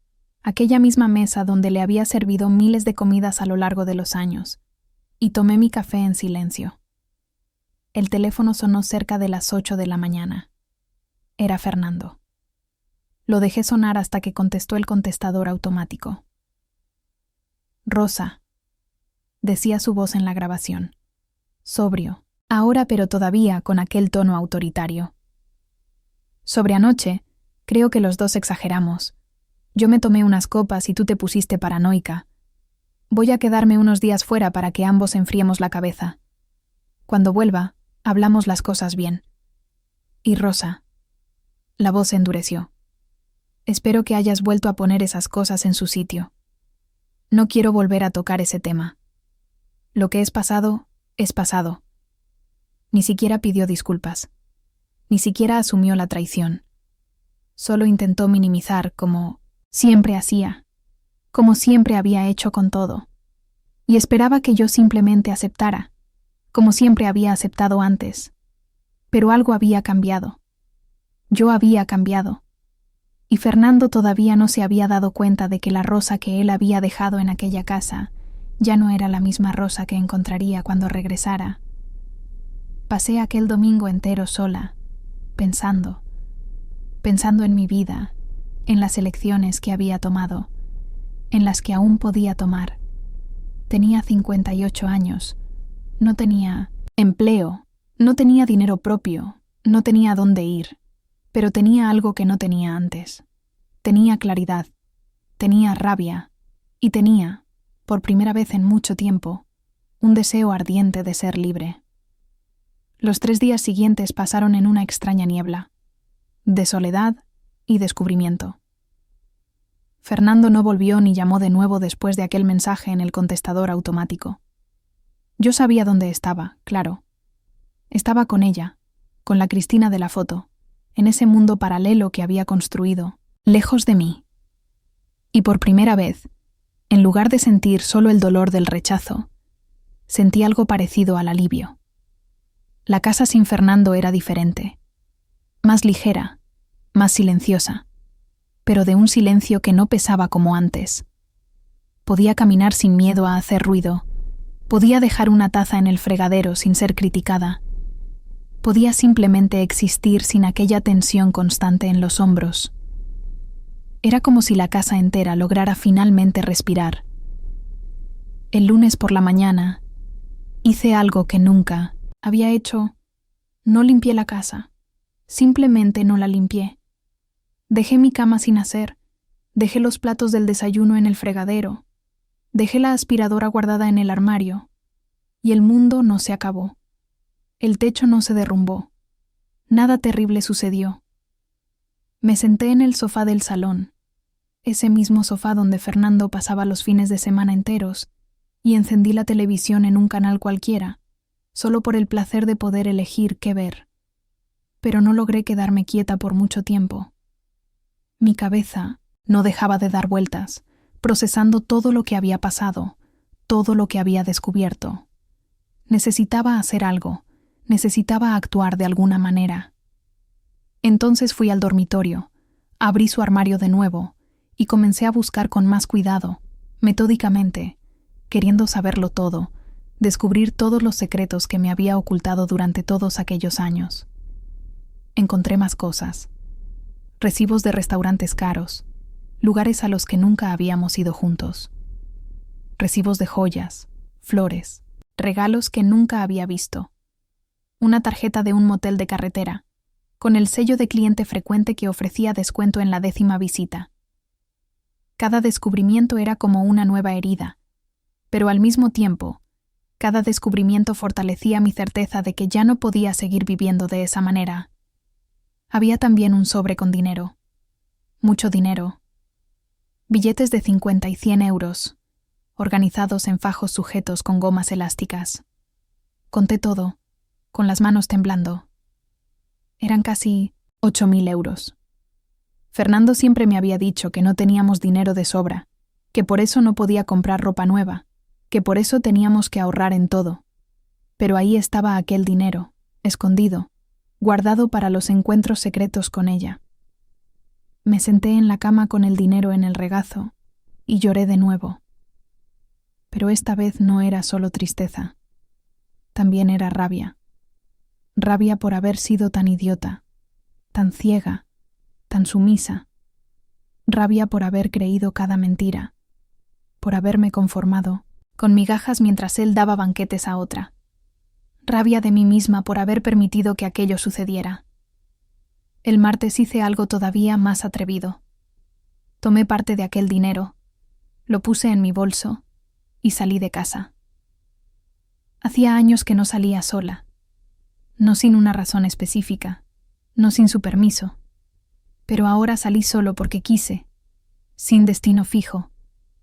aquella misma mesa donde le había servido miles de comidas a lo largo de los años, y tomé mi café en silencio. El teléfono sonó cerca de las 8 de la mañana. Era Fernando. Lo dejé sonar hasta que contestó el contestador automático. «Rosa», decía su voz en la grabación. Sobrio, ahora pero todavía con aquel tono autoritario. «Sobre anoche, creo que los dos exageramos. Yo me tomé unas copas y tú te pusiste paranoica. Voy a quedarme unos días fuera para que ambos enfriemos la cabeza. Cuando vuelva, hablamos las cosas bien. Y Rosa». La voz se endureció. «Espero que hayas vuelto a poner esas cosas en su sitio. No quiero volver a tocar ese tema. Lo que es pasado, es pasado». Ni siquiera pidió disculpas. Ni siquiera asumió la traición. Solo intentó minimizar como siempre hacía, como siempre había hecho con todo. Y esperaba que yo simplemente aceptara, como siempre había aceptado antes. Pero algo había cambiado. Yo había cambiado. Y Fernando todavía no se había dado cuenta de que la Rosa que él había dejado en aquella casa ya no era la misma Rosa que encontraría cuando regresara. Pasé aquel domingo entero sola, pensando en mi vida, en las elecciones que había tomado, en las que aún podía tomar. Tenía 58 años, no tenía empleo, no tenía dinero propio, no tenía dónde ir, pero tenía algo que no tenía antes. Tenía claridad, tenía rabia y tenía, por primera vez en mucho tiempo, un deseo ardiente de ser libre. Los 3 días siguientes pasaron en una extraña niebla, de soledad y descubrimiento. Fernando no volvió ni llamó de nuevo después de aquel mensaje en el contestador automático. Yo sabía dónde estaba, claro. Estaba con ella, con la Cristina de la foto, en ese mundo paralelo que había construido, lejos de mí. Y por primera vez, en lugar de sentir solo el dolor del rechazo, sentí algo parecido al alivio. La casa sin Fernando era diferente, más ligera, más silenciosa, pero de un silencio que no pesaba como antes. Podía caminar sin miedo a hacer ruido, podía dejar una taza en el fregadero sin ser criticada, podía simplemente existir sin aquella tensión constante en los hombros. Era como si la casa entera lograra finalmente respirar. El lunes por la mañana, hice algo que nunca había hecho. No limpié la casa. Simplemente no la limpié. Dejé mi cama sin hacer. Dejé los platos del desayuno en el fregadero. Dejé la aspiradora guardada en el armario. Y el mundo no se acabó. El techo no se derrumbó. Nada terrible sucedió. Me senté en el sofá del salón, ese mismo sofá donde Fernando pasaba los fines de semana enteros, y encendí la televisión en un canal cualquiera, solo por el placer de poder elegir qué ver. Pero no logré quedarme quieta por mucho tiempo. Mi cabeza no dejaba de dar vueltas, procesando todo lo que había pasado, todo lo que había descubierto. Necesitaba hacer algo, necesitaba actuar de alguna manera. Entonces fui al dormitorio, abrí su armario de nuevo y comencé a buscar con más cuidado, metódicamente, queriendo saberlo todo, descubrir todos los secretos que me había ocultado durante todos aquellos años. Encontré más cosas. Recibos de restaurantes caros, lugares a los que nunca habíamos ido juntos. Recibos de joyas, flores, regalos que nunca había visto. Una tarjeta de un motel de carretera, con el sello de cliente frecuente que ofrecía descuento en la 10ª visita. Cada descubrimiento era como una nueva herida, pero al mismo tiempo, cada descubrimiento fortalecía mi certeza de que ya no podía seguir viviendo de esa manera. Había también un sobre con dinero. Mucho dinero. Billetes de 50 y 100 euros, organizados en fajos sujetos con gomas elásticas. Conté todo, con las manos temblando. Eran casi 8.000 euros. Fernando siempre me había dicho que no teníamos dinero de sobra, que por eso no podía comprar ropa nueva, que por eso teníamos que ahorrar en todo. Pero ahí estaba aquel dinero, escondido, guardado para los encuentros secretos con ella. Me senté en la cama con el dinero en el regazo y lloré de nuevo. Pero esta vez no era solo tristeza, también era rabia. Rabia por haber sido tan idiota, tan ciega, tan sumisa. Rabia por haber creído cada mentira, por haberme conformado con migajas mientras él daba banquetes a otra. Rabia de mí misma por haber permitido que aquello sucediera. El martes hice algo todavía más atrevido. Tomé parte de aquel dinero, lo puse en mi bolso y salí de casa. Hacía años que no salía sola, no sin una razón específica, no sin su permiso, pero ahora salí solo porque quise, sin destino fijo,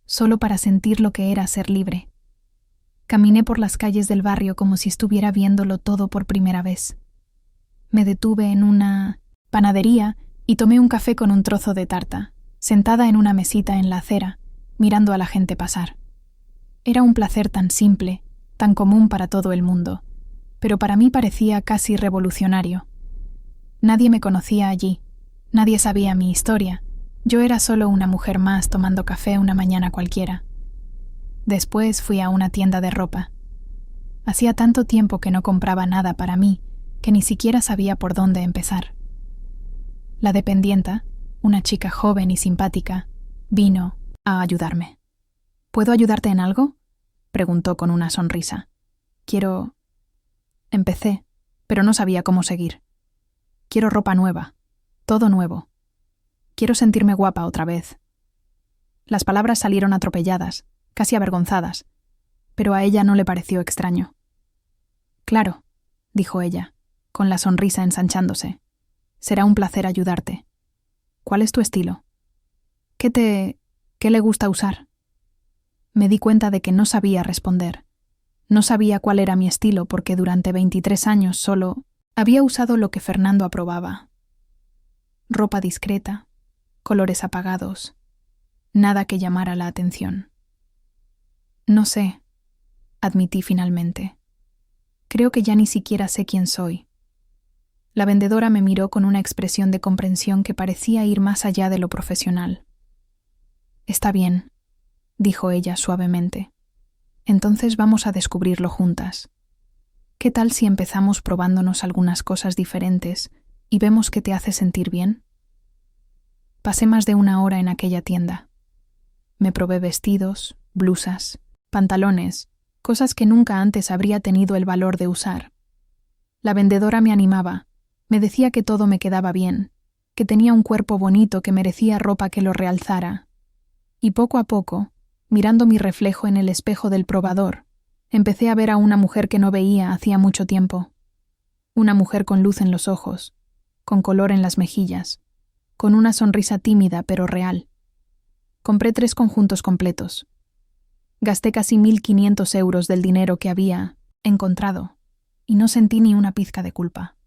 solo para sentir lo que era ser libre. Caminé por las calles del barrio como si estuviera viéndolo todo por primera vez. Me detuve en una panadería y tomé un café con un trozo de tarta, sentada en una mesita en la acera, mirando a la gente pasar. Era un placer tan simple, tan común para todo el mundo, pero para mí parecía casi revolucionario. Nadie me conocía allí, nadie sabía mi historia. Yo era solo una mujer más tomando café una mañana cualquiera. Después fui a una tienda de ropa. Hacía tanto tiempo que no compraba nada para mí que ni siquiera sabía por dónde empezar. La dependienta, una chica joven y simpática, vino a ayudarme. ¿Puedo ayudarte en algo?, preguntó con una sonrisa. Empecé, pero no sabía cómo seguir. Quiero ropa nueva, todo nuevo. Quiero sentirme guapa otra vez. Las palabras salieron atropelladas, casi avergonzadas, pero a ella no le pareció extraño. Claro, dijo ella, con la sonrisa ensanchándose. Será un placer ayudarte. ¿Cuál es tu estilo? ¿Qué le gusta usar? Me di cuenta de que no sabía responder. No sabía cuál era mi estilo porque durante 23 años solo había usado lo que Fernando aprobaba. Ropa discreta, colores apagados, nada que llamara la atención. No sé, admití finalmente. Creo que ya ni siquiera sé quién soy. La vendedora me miró con una expresión de comprensión que parecía ir más allá de lo profesional. Está bien, dijo ella suavemente. Entonces vamos a descubrirlo juntas. ¿Qué tal si empezamos probándonos algunas cosas diferentes y vemos qué te hace sentir bien? Pasé más de una hora en aquella tienda. Me probé vestidos, blusas, pantalones, cosas que nunca antes habría tenido el valor de usar. La vendedora me animaba, me decía que todo me quedaba bien, que tenía un cuerpo bonito que merecía ropa que lo realzara. Y poco a poco, mirando mi reflejo en el espejo del probador, empecé a ver a una mujer que no veía hacía mucho tiempo. Una mujer con luz en los ojos, con color en las mejillas, con una sonrisa tímida pero real. Compré 3 conjuntos completos. Gasté casi 1.500 euros del dinero que había encontrado y no sentí ni una pizca de culpa.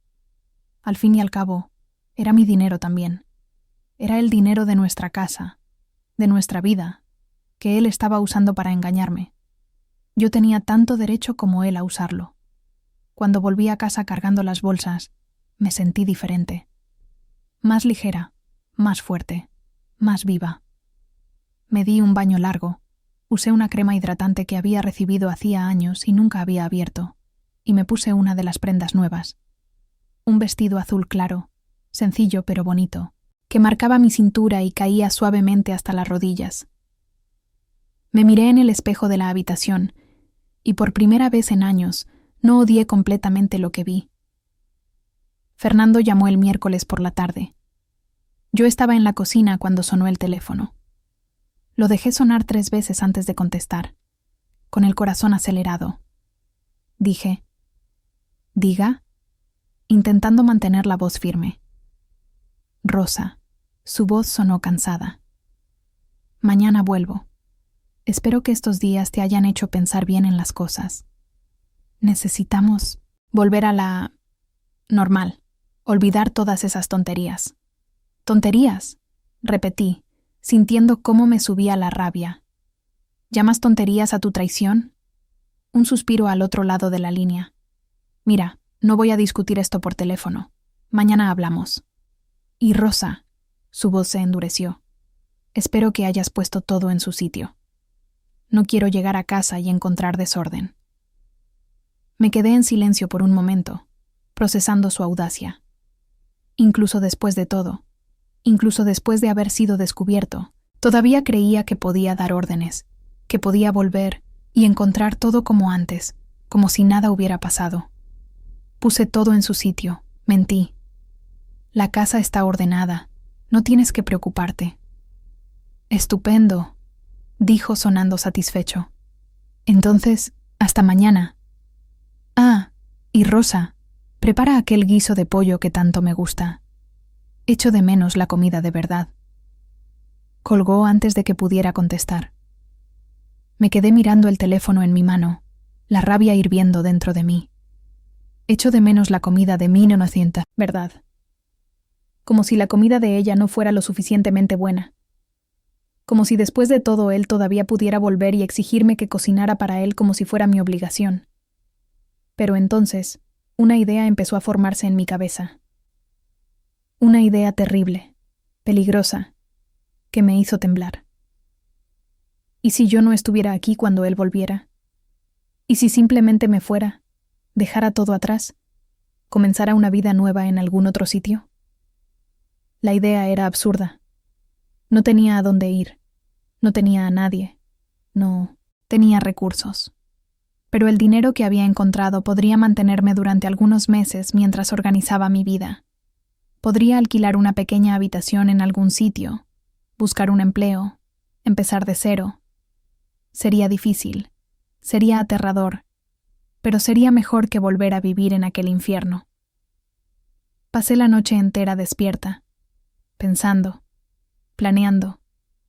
Al fin y al cabo, era mi dinero también. Era el dinero de nuestra casa, de nuestra vida, que él estaba usando para engañarme. Yo tenía tanto derecho como él a usarlo. Cuando volví a casa cargando las bolsas, me sentí diferente. Más ligera, más fuerte, más viva. Me di un baño largo, usé una crema hidratante que había recibido hacía años y nunca había abierto, y me puse una de las prendas nuevas. Un vestido azul claro, sencillo pero bonito, que marcaba mi cintura y caía suavemente hasta las rodillas. Me miré en el espejo de la habitación y por primera vez en años no odié completamente lo que vi. Fernando llamó el miércoles por la tarde. Yo estaba en la cocina cuando sonó el teléfono. Lo dejé sonar 3 veces antes de contestar, con el corazón acelerado. Dije, «¿Diga?», intentando mantener la voz firme. Rosa, su voz sonó cansada. «Mañana vuelvo. Espero que estos días te hayan hecho pensar bien en las cosas. Necesitamos volver a la normal, olvidar todas esas tonterías». «¿Tonterías?», repetí, sintiendo cómo me subía la rabia. «¿Llamas tonterías a tu traición?». Un suspiro al otro lado de la línea. «Mira, no voy a discutir esto por teléfono. Mañana hablamos». «Y Rosa», su voz se endureció, «espero que hayas puesto todo en su sitio. No quiero llegar a casa y encontrar desorden». Me quedé en silencio por un momento, procesando su audacia. Incluso después de todo, incluso después de haber sido descubierto, todavía creía que podía dar órdenes, que podía volver y encontrar todo como antes, como si nada hubiera pasado. Puse todo en su sitio, mentí. «La casa está ordenada, no tienes que preocuparte». «Estupendo», dijo sonando satisfecho. «Entonces, hasta mañana». «Ah, y Rosa, prepara aquel guiso de pollo que tanto me gusta. Echo de menos la comida de verdad». Colgó antes de que pudiera contestar. Me quedé mirando el teléfono en mi mano, la rabia hirviendo dentro de mí. Echo de menos la comida de 1900, ¿verdad? Como si la comida de ella no fuera lo suficientemente buena. Como si después de todo él todavía pudiera volver y exigirme que cocinara para él como si fuera mi obligación. Pero entonces, una idea empezó a formarse en mi cabeza. Una idea terrible, peligrosa, que me hizo temblar. ¿Y si yo no estuviera aquí cuando él volviera? ¿Y si simplemente me fuera, dejara todo atrás, comenzara una vida nueva en algún otro sitio? La idea era absurda. No tenía a dónde ir, no tenía a nadie, no tenía recursos. Pero el dinero que había encontrado podría mantenerme durante algunos meses mientras organizaba mi vida. Podría alquilar una pequeña habitación en algún sitio, buscar un empleo, empezar de cero. Sería difícil, sería aterrador, pero sería mejor que volver a vivir en aquel infierno. Pasé la noche entera despierta, pensando, planeando,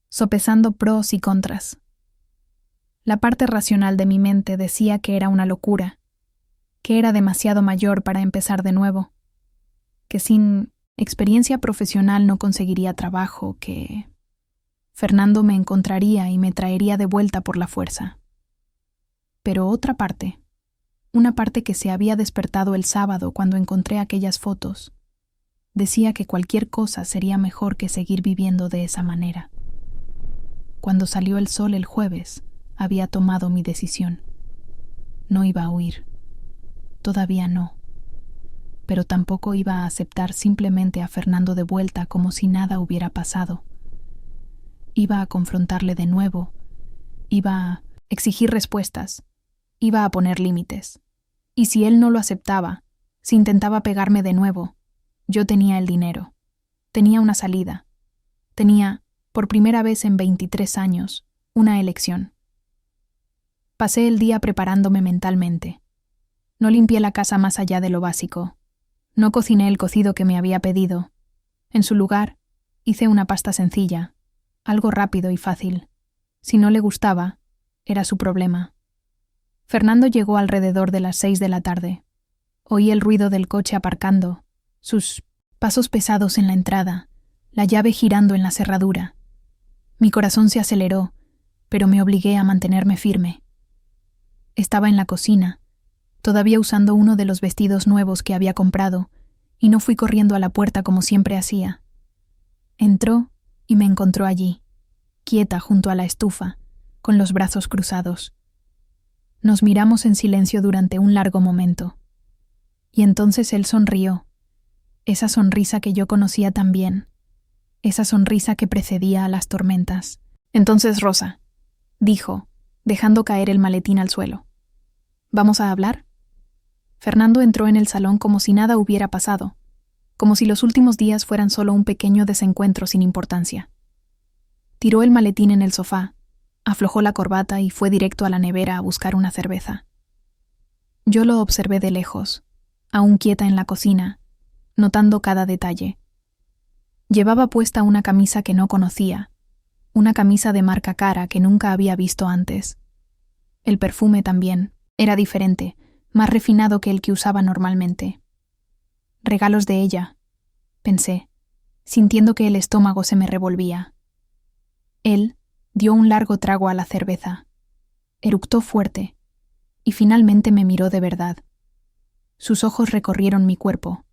sopesando pros y contras. La parte racional de mi mente decía que era una locura, que era demasiado mayor para empezar de nuevo, que sin experiencia profesional no conseguiría trabajo, que Fernando me encontraría y me traería de vuelta por la fuerza. Pero otra parte, una parte que se había despertado el sábado cuando encontré aquellas fotos, decía que cualquier cosa sería mejor que seguir viviendo de esa manera. Cuando salió el sol el jueves, había tomado mi decisión. No iba a huir. Todavía no. Pero tampoco iba a aceptar simplemente a Fernando de vuelta como si nada hubiera pasado. Iba a confrontarle de nuevo. Iba a exigir respuestas. Iba a poner límites. Y si él no lo aceptaba, si intentaba pegarme de nuevo, yo tenía el dinero. Tenía una salida. Tenía, por primera vez en 23 años, una elección. Pasé el día preparándome mentalmente. No limpié la casa más allá de lo básico. No cociné el cocido que me había pedido. En su lugar, hice una pasta sencilla, algo rápido y fácil. Si no le gustaba, era su problema. Fernando llegó alrededor de las 6 de la tarde. Oí el ruido del coche aparcando, sus pasos pesados en la entrada, la llave girando en la cerradura. Mi corazón se aceleró, pero me obligué a mantenerme firme. Estaba en la cocina, todavía usando uno de los vestidos nuevos que había comprado, y no fui corriendo a la puerta como siempre hacía. Entró y me encontró allí, quieta junto a la estufa, con los brazos cruzados. Nos miramos en silencio durante un largo momento. Y entonces él sonrió, esa sonrisa que yo conocía tan bien, esa sonrisa que precedía a las tormentas. «Entonces, Rosa», dijo, dejando caer el maletín al suelo. «¿Vamos a hablar?» Fernando entró en el salón como si nada hubiera pasado, como si los últimos días fueran solo un pequeño desencuentro sin importancia. Tiró el maletín en el sofá, aflojó la corbata y fue directo a la nevera a buscar una cerveza. Yo lo observé de lejos, aún quieta en la cocina, notando cada detalle. Llevaba puesta una camisa que no conocía, una camisa de marca cara que nunca había visto antes. El perfume también era diferente, más refinado que el que usaba normalmente. Regalos de ella, pensé, sintiendo que el estómago se me revolvía. Él dio un largo trago a la cerveza, eructó fuerte, y finalmente me miró de verdad. Sus ojos recorrieron mi cuerpo,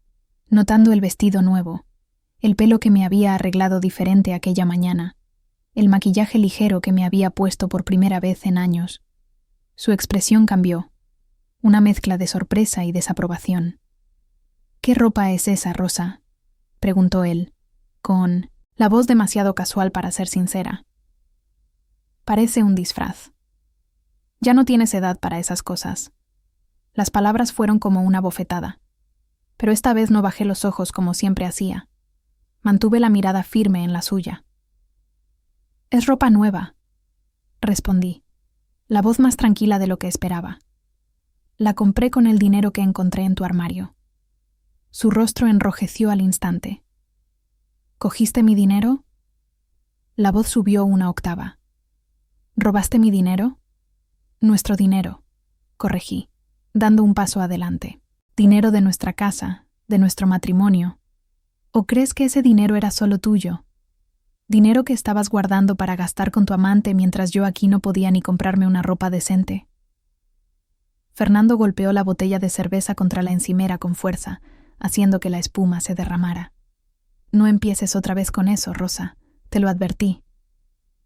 notando el vestido nuevo, el pelo que me había arreglado diferente aquella mañana, el maquillaje ligero que me había puesto por primera vez en años. Su expresión cambió, una mezcla de sorpresa y desaprobación. «¿Qué ropa es esa, Rosa?», preguntó él, con la voz demasiado casual para ser sincera. «Parece un disfraz. Ya no tienes edad para esas cosas». Las palabras fueron como una bofetada, pero esta vez no bajé los ojos como siempre hacía. Mantuve la mirada firme en la suya. «Es ropa nueva», respondí, la voz más tranquila de lo que esperaba. «La compré con el dinero que encontré en tu armario». Su rostro enrojeció al instante. «¿Cogiste mi dinero?» La voz subió una octava. «¿Robaste mi dinero?» «Nuestro dinero», corregí, dando un paso adelante. «Dinero de nuestra casa, de nuestro matrimonio. ¿O crees que ese dinero era solo tuyo? Dinero que estabas guardando para gastar con tu amante mientras yo aquí no podía ni comprarme una ropa decente». Fernando golpeó la botella de cerveza contra la encimera con fuerza, haciendo que la espuma se derramara. No empieces otra vez con eso, Rosa. Te lo advertí.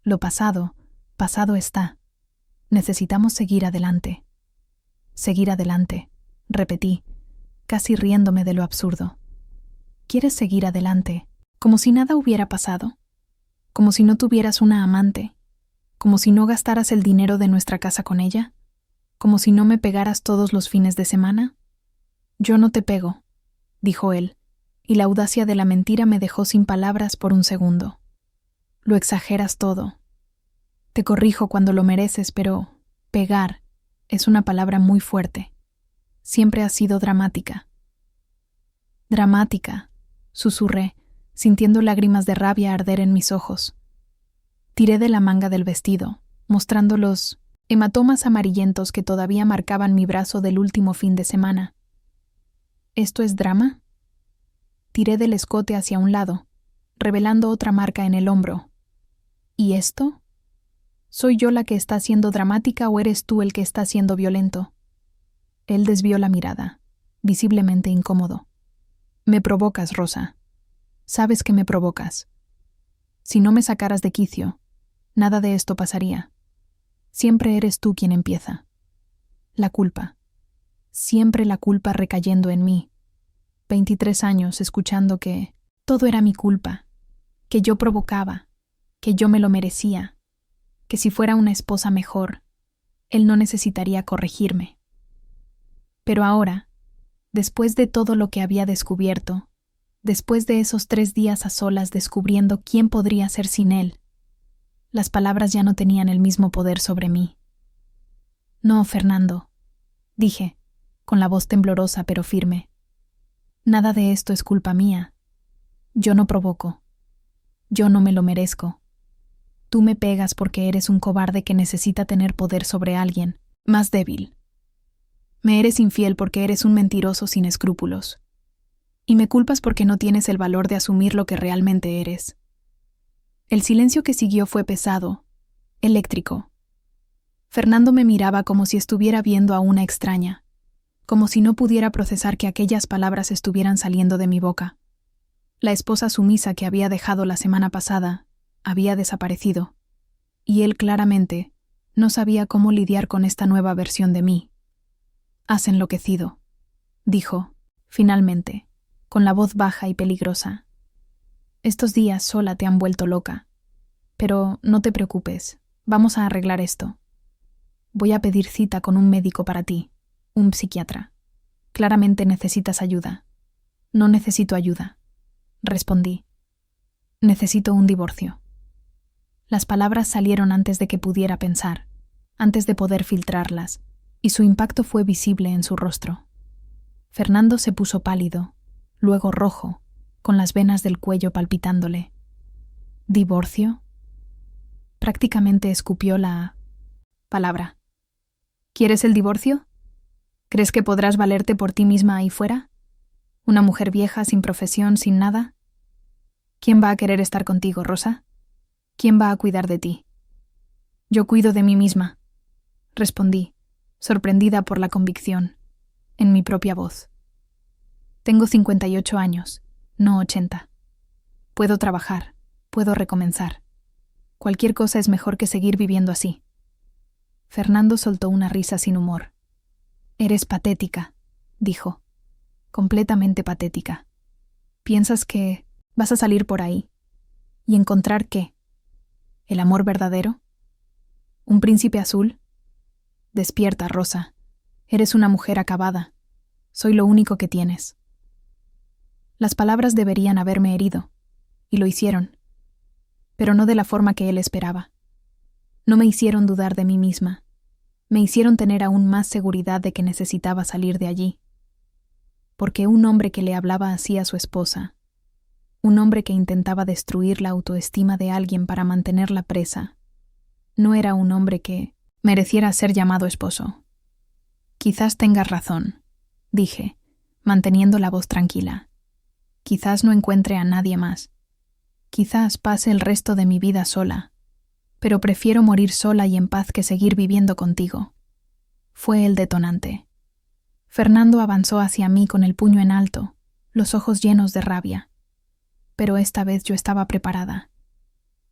Lo pasado, pasado está. Necesitamos seguir adelante. Seguir adelante, repetí, casi riéndome de lo absurdo. ¿Quieres seguir adelante, como si nada hubiera pasado? ¿Como si no tuvieras una amante? ¿Como si no gastaras el dinero de nuestra casa con ella? ¿Como si no me pegaras todos los fines de semana? Yo no te pego, dijo él, y la audacia de la mentira me dejó sin palabras por un segundo. Lo exageras todo. Te corrijo cuando lo mereces, pero pegar es una palabra muy fuerte. Siempre has sido dramática. Dramática, susurré, sintiendo lágrimas de rabia arder en mis ojos. Tiré de la manga del vestido, mostrando los hematomas amarillentos que todavía marcaban mi brazo del último fin de semana. ¿Esto es drama? Tiré del escote hacia un lado, revelando otra marca en el hombro. ¿Y esto? ¿Soy yo la que está siendo dramática o eres tú el que está siendo violento? Él desvió la mirada, visiblemente incómodo. Me provocas, Rosa. Sabes que me provocas. Si no me sacaras de quicio, nada de esto pasaría. Siempre eres tú quien empieza. La culpa. Siempre la culpa recayendo en mí. 23 años escuchando que todo era mi culpa, que yo provocaba, que yo me lo merecía, que si fuera una esposa mejor, él no necesitaría corregirme. Pero ahora, después de todo lo que había descubierto, después de esos 3 días a solas descubriendo quién podría ser sin él, las palabras ya no tenían el mismo poder sobre mí. No, Fernando, dije, con la voz temblorosa pero firme. Nada de esto es culpa mía. Yo no provoco. Yo no me lo merezco. Tú me pegas porque eres un cobarde que necesita tener poder sobre alguien, más débil. Me eres infiel porque eres un mentiroso sin escrúpulos. Y me culpas porque no tienes el valor de asumir lo que realmente eres. El silencio que siguió fue pesado, eléctrico. Fernando me miraba como si estuviera viendo a una extraña, como si no pudiera procesar que aquellas palabras estuvieran saliendo de mi boca. La esposa sumisa que había dejado la semana pasada había desaparecido, y él claramente no sabía cómo lidiar con esta nueva versión de mí. Has enloquecido, dijo, finalmente, con la voz baja y peligrosa. Estos días sola te han vuelto loca. Pero no te preocupes, vamos a arreglar esto. Voy a pedir cita con un médico para ti, un psiquiatra. Claramente necesitas ayuda. No necesito ayuda, respondí. Necesito un divorcio. Las palabras salieron antes de que pudiera pensar, antes de poder filtrarlas, y su impacto fue visible en su rostro. Fernando se puso pálido, luego rojo, con las venas del cuello palpitándole. ¿Divorcio? Prácticamente escupió la palabra. ¿Quieres el divorcio? ¿Crees que podrás valerte por ti misma ahí fuera? ¿Una mujer vieja, sin profesión, sin nada? ¿Quién va a querer estar contigo, Rosa? ¿Quién va a cuidar de ti? Yo cuido de mí misma, respondí, sorprendida por la convicción, en mi propia voz. Tengo 58 años, no 80. Puedo trabajar, puedo recomenzar. Cualquier cosa es mejor que seguir viviendo así. Fernando soltó una risa sin humor. Eres patética, dijo. Completamente patética. ¿Piensas que vas a salir por ahí y encontrar qué? ¿El amor verdadero? ¿Un príncipe azul? Despierta, Rosa. Eres una mujer acabada. Soy lo único que tienes. Las palabras deberían haberme herido, y lo hicieron, pero no de la forma que él esperaba. No me hicieron dudar de mí misma. Me hicieron tener aún más seguridad de que necesitaba salir de allí. Porque un hombre que le hablaba así a su esposa, un hombre que intentaba destruir la autoestima de alguien para mantenerla presa, no era un hombre que mereciera ser llamado esposo. Quizás tengas razón, dije, manteniendo la voz tranquila. Quizás no encuentre a nadie más. Quizás pase el resto de mi vida sola, pero prefiero morir sola y en paz que seguir viviendo contigo. Fue el detonante. Fernando avanzó hacia mí con el puño en alto, los ojos llenos de rabia. Pero esta vez yo estaba preparada.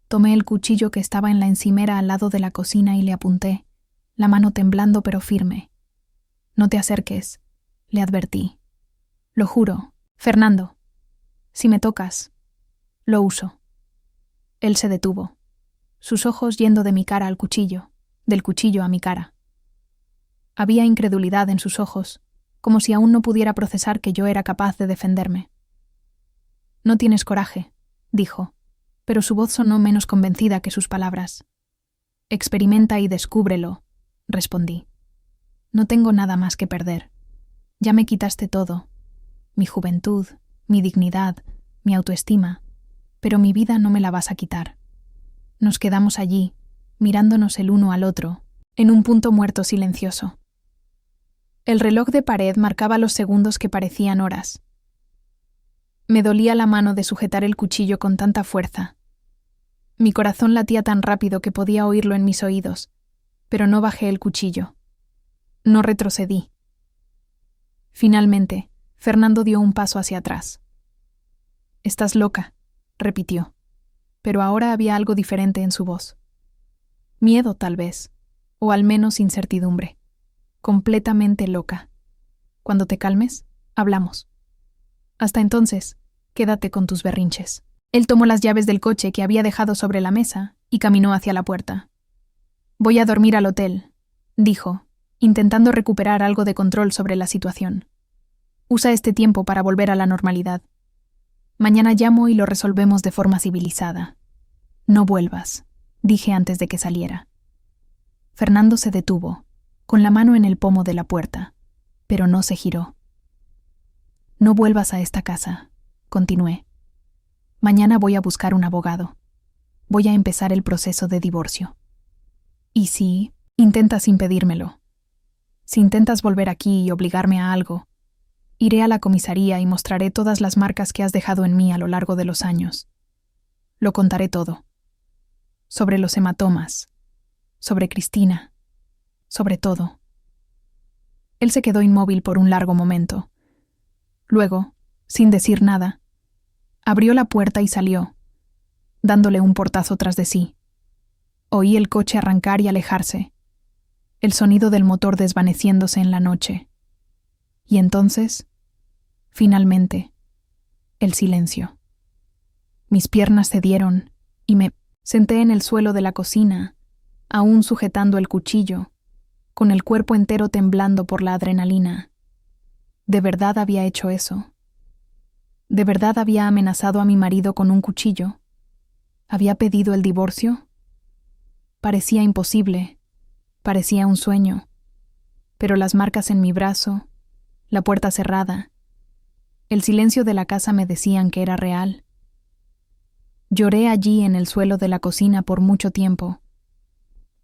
Tomé el cuchillo que estaba en la encimera al lado de la cocina y le apunté, la mano temblando pero firme. «No te acerques», le advertí. «Lo juro, Fernando. Si me tocas, lo uso». Él se detuvo, sus ojos yendo de mi cara al cuchillo, del cuchillo a mi cara. Había incredulidad en sus ojos, como si aún no pudiera procesar que yo era capaz de defenderme. «No tienes coraje», dijo, pero su voz sonó menos convencida que sus palabras. «Experimenta y descúbrelo», respondí. «No tengo nada más que perder. Ya me quitaste todo, mi juventud, mi dignidad, mi autoestima, pero mi vida no me la vas a quitar». Nos quedamos allí, mirándonos el uno al otro, en un punto muerto silencioso. El reloj de pared marcaba los segundos que parecían horas. Me dolía la mano de sujetar el cuchillo con tanta fuerza. Mi corazón latía tan rápido que podía oírlo en mis oídos, pero no bajé el cuchillo. No retrocedí. Finalmente, Fernando dio un paso hacia atrás. «Estás loca», repitió, pero ahora había algo diferente en su voz. Miedo, tal vez, o al menos incertidumbre. Completamente loca. «Cuando te calmes, hablamos. Hasta entonces, quédate con tus berrinches». Él tomó las llaves del coche que había dejado sobre la mesa y caminó hacia la puerta. «Voy a dormir al hotel», dijo, intentando recuperar algo de control sobre la situación. «Usa este tiempo para volver a la normalidad. Mañana llamo y lo resolvemos de forma civilizada. No vuelvas», dije antes de que saliera. Fernando se detuvo, con la mano en el pomo de la puerta, pero no se giró. «No vuelvas a esta casa», continué. «Mañana voy a buscar un abogado. Voy a empezar el proceso de divorcio. Y si intentas impedírmelo, si intentas volver aquí y obligarme a algo, iré a la comisaría y mostraré todas las marcas que has dejado en mí a lo largo de los años. Lo contaré todo. Sobre los hematomas, sobre Cristina, sobre todo». Él se quedó inmóvil por un largo momento. Luego, sin decir nada, abrió la puerta y salió, dándole un portazo tras de sí. Oí el coche arrancar y alejarse, el sonido del motor desvaneciéndose en la noche. Y entonces, finalmente, el silencio. Mis piernas cedieron y me senté en el suelo de la cocina, aún sujetando el cuchillo, con el cuerpo entero temblando por la adrenalina. ¿De verdad había hecho eso? ¿De verdad había amenazado a mi marido con un cuchillo? ¿Había pedido el divorcio? Parecía imposible, parecía un sueño, pero las marcas en mi brazo, la puerta cerrada, el silencio de la casa me decían que era real. Lloré allí en el suelo de la cocina por mucho tiempo,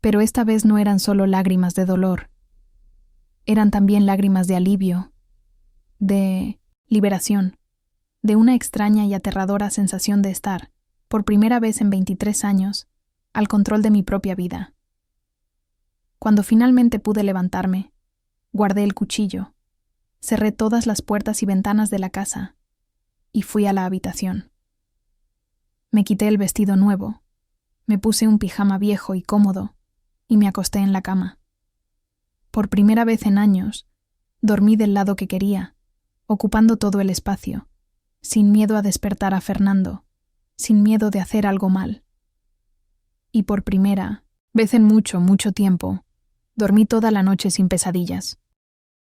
pero esta vez no eran solo lágrimas de dolor, eran también lágrimas de alivio, de liberación, de una extraña y aterradora sensación de estar, por primera vez en 23 años, al control de mi propia vida. Cuando finalmente pude levantarme, guardé el cuchillo, cerré todas las puertas y ventanas de la casa y fui a la habitación. Me quité el vestido nuevo, me puse un pijama viejo y cómodo y me acosté en la cama. Por primera vez en años, dormí del lado que quería, ocupando todo el espacio, sin miedo a despertar a Fernando, sin miedo de hacer algo mal. Y por primera vez en mucho, mucho tiempo, dormí toda la noche sin pesadillas.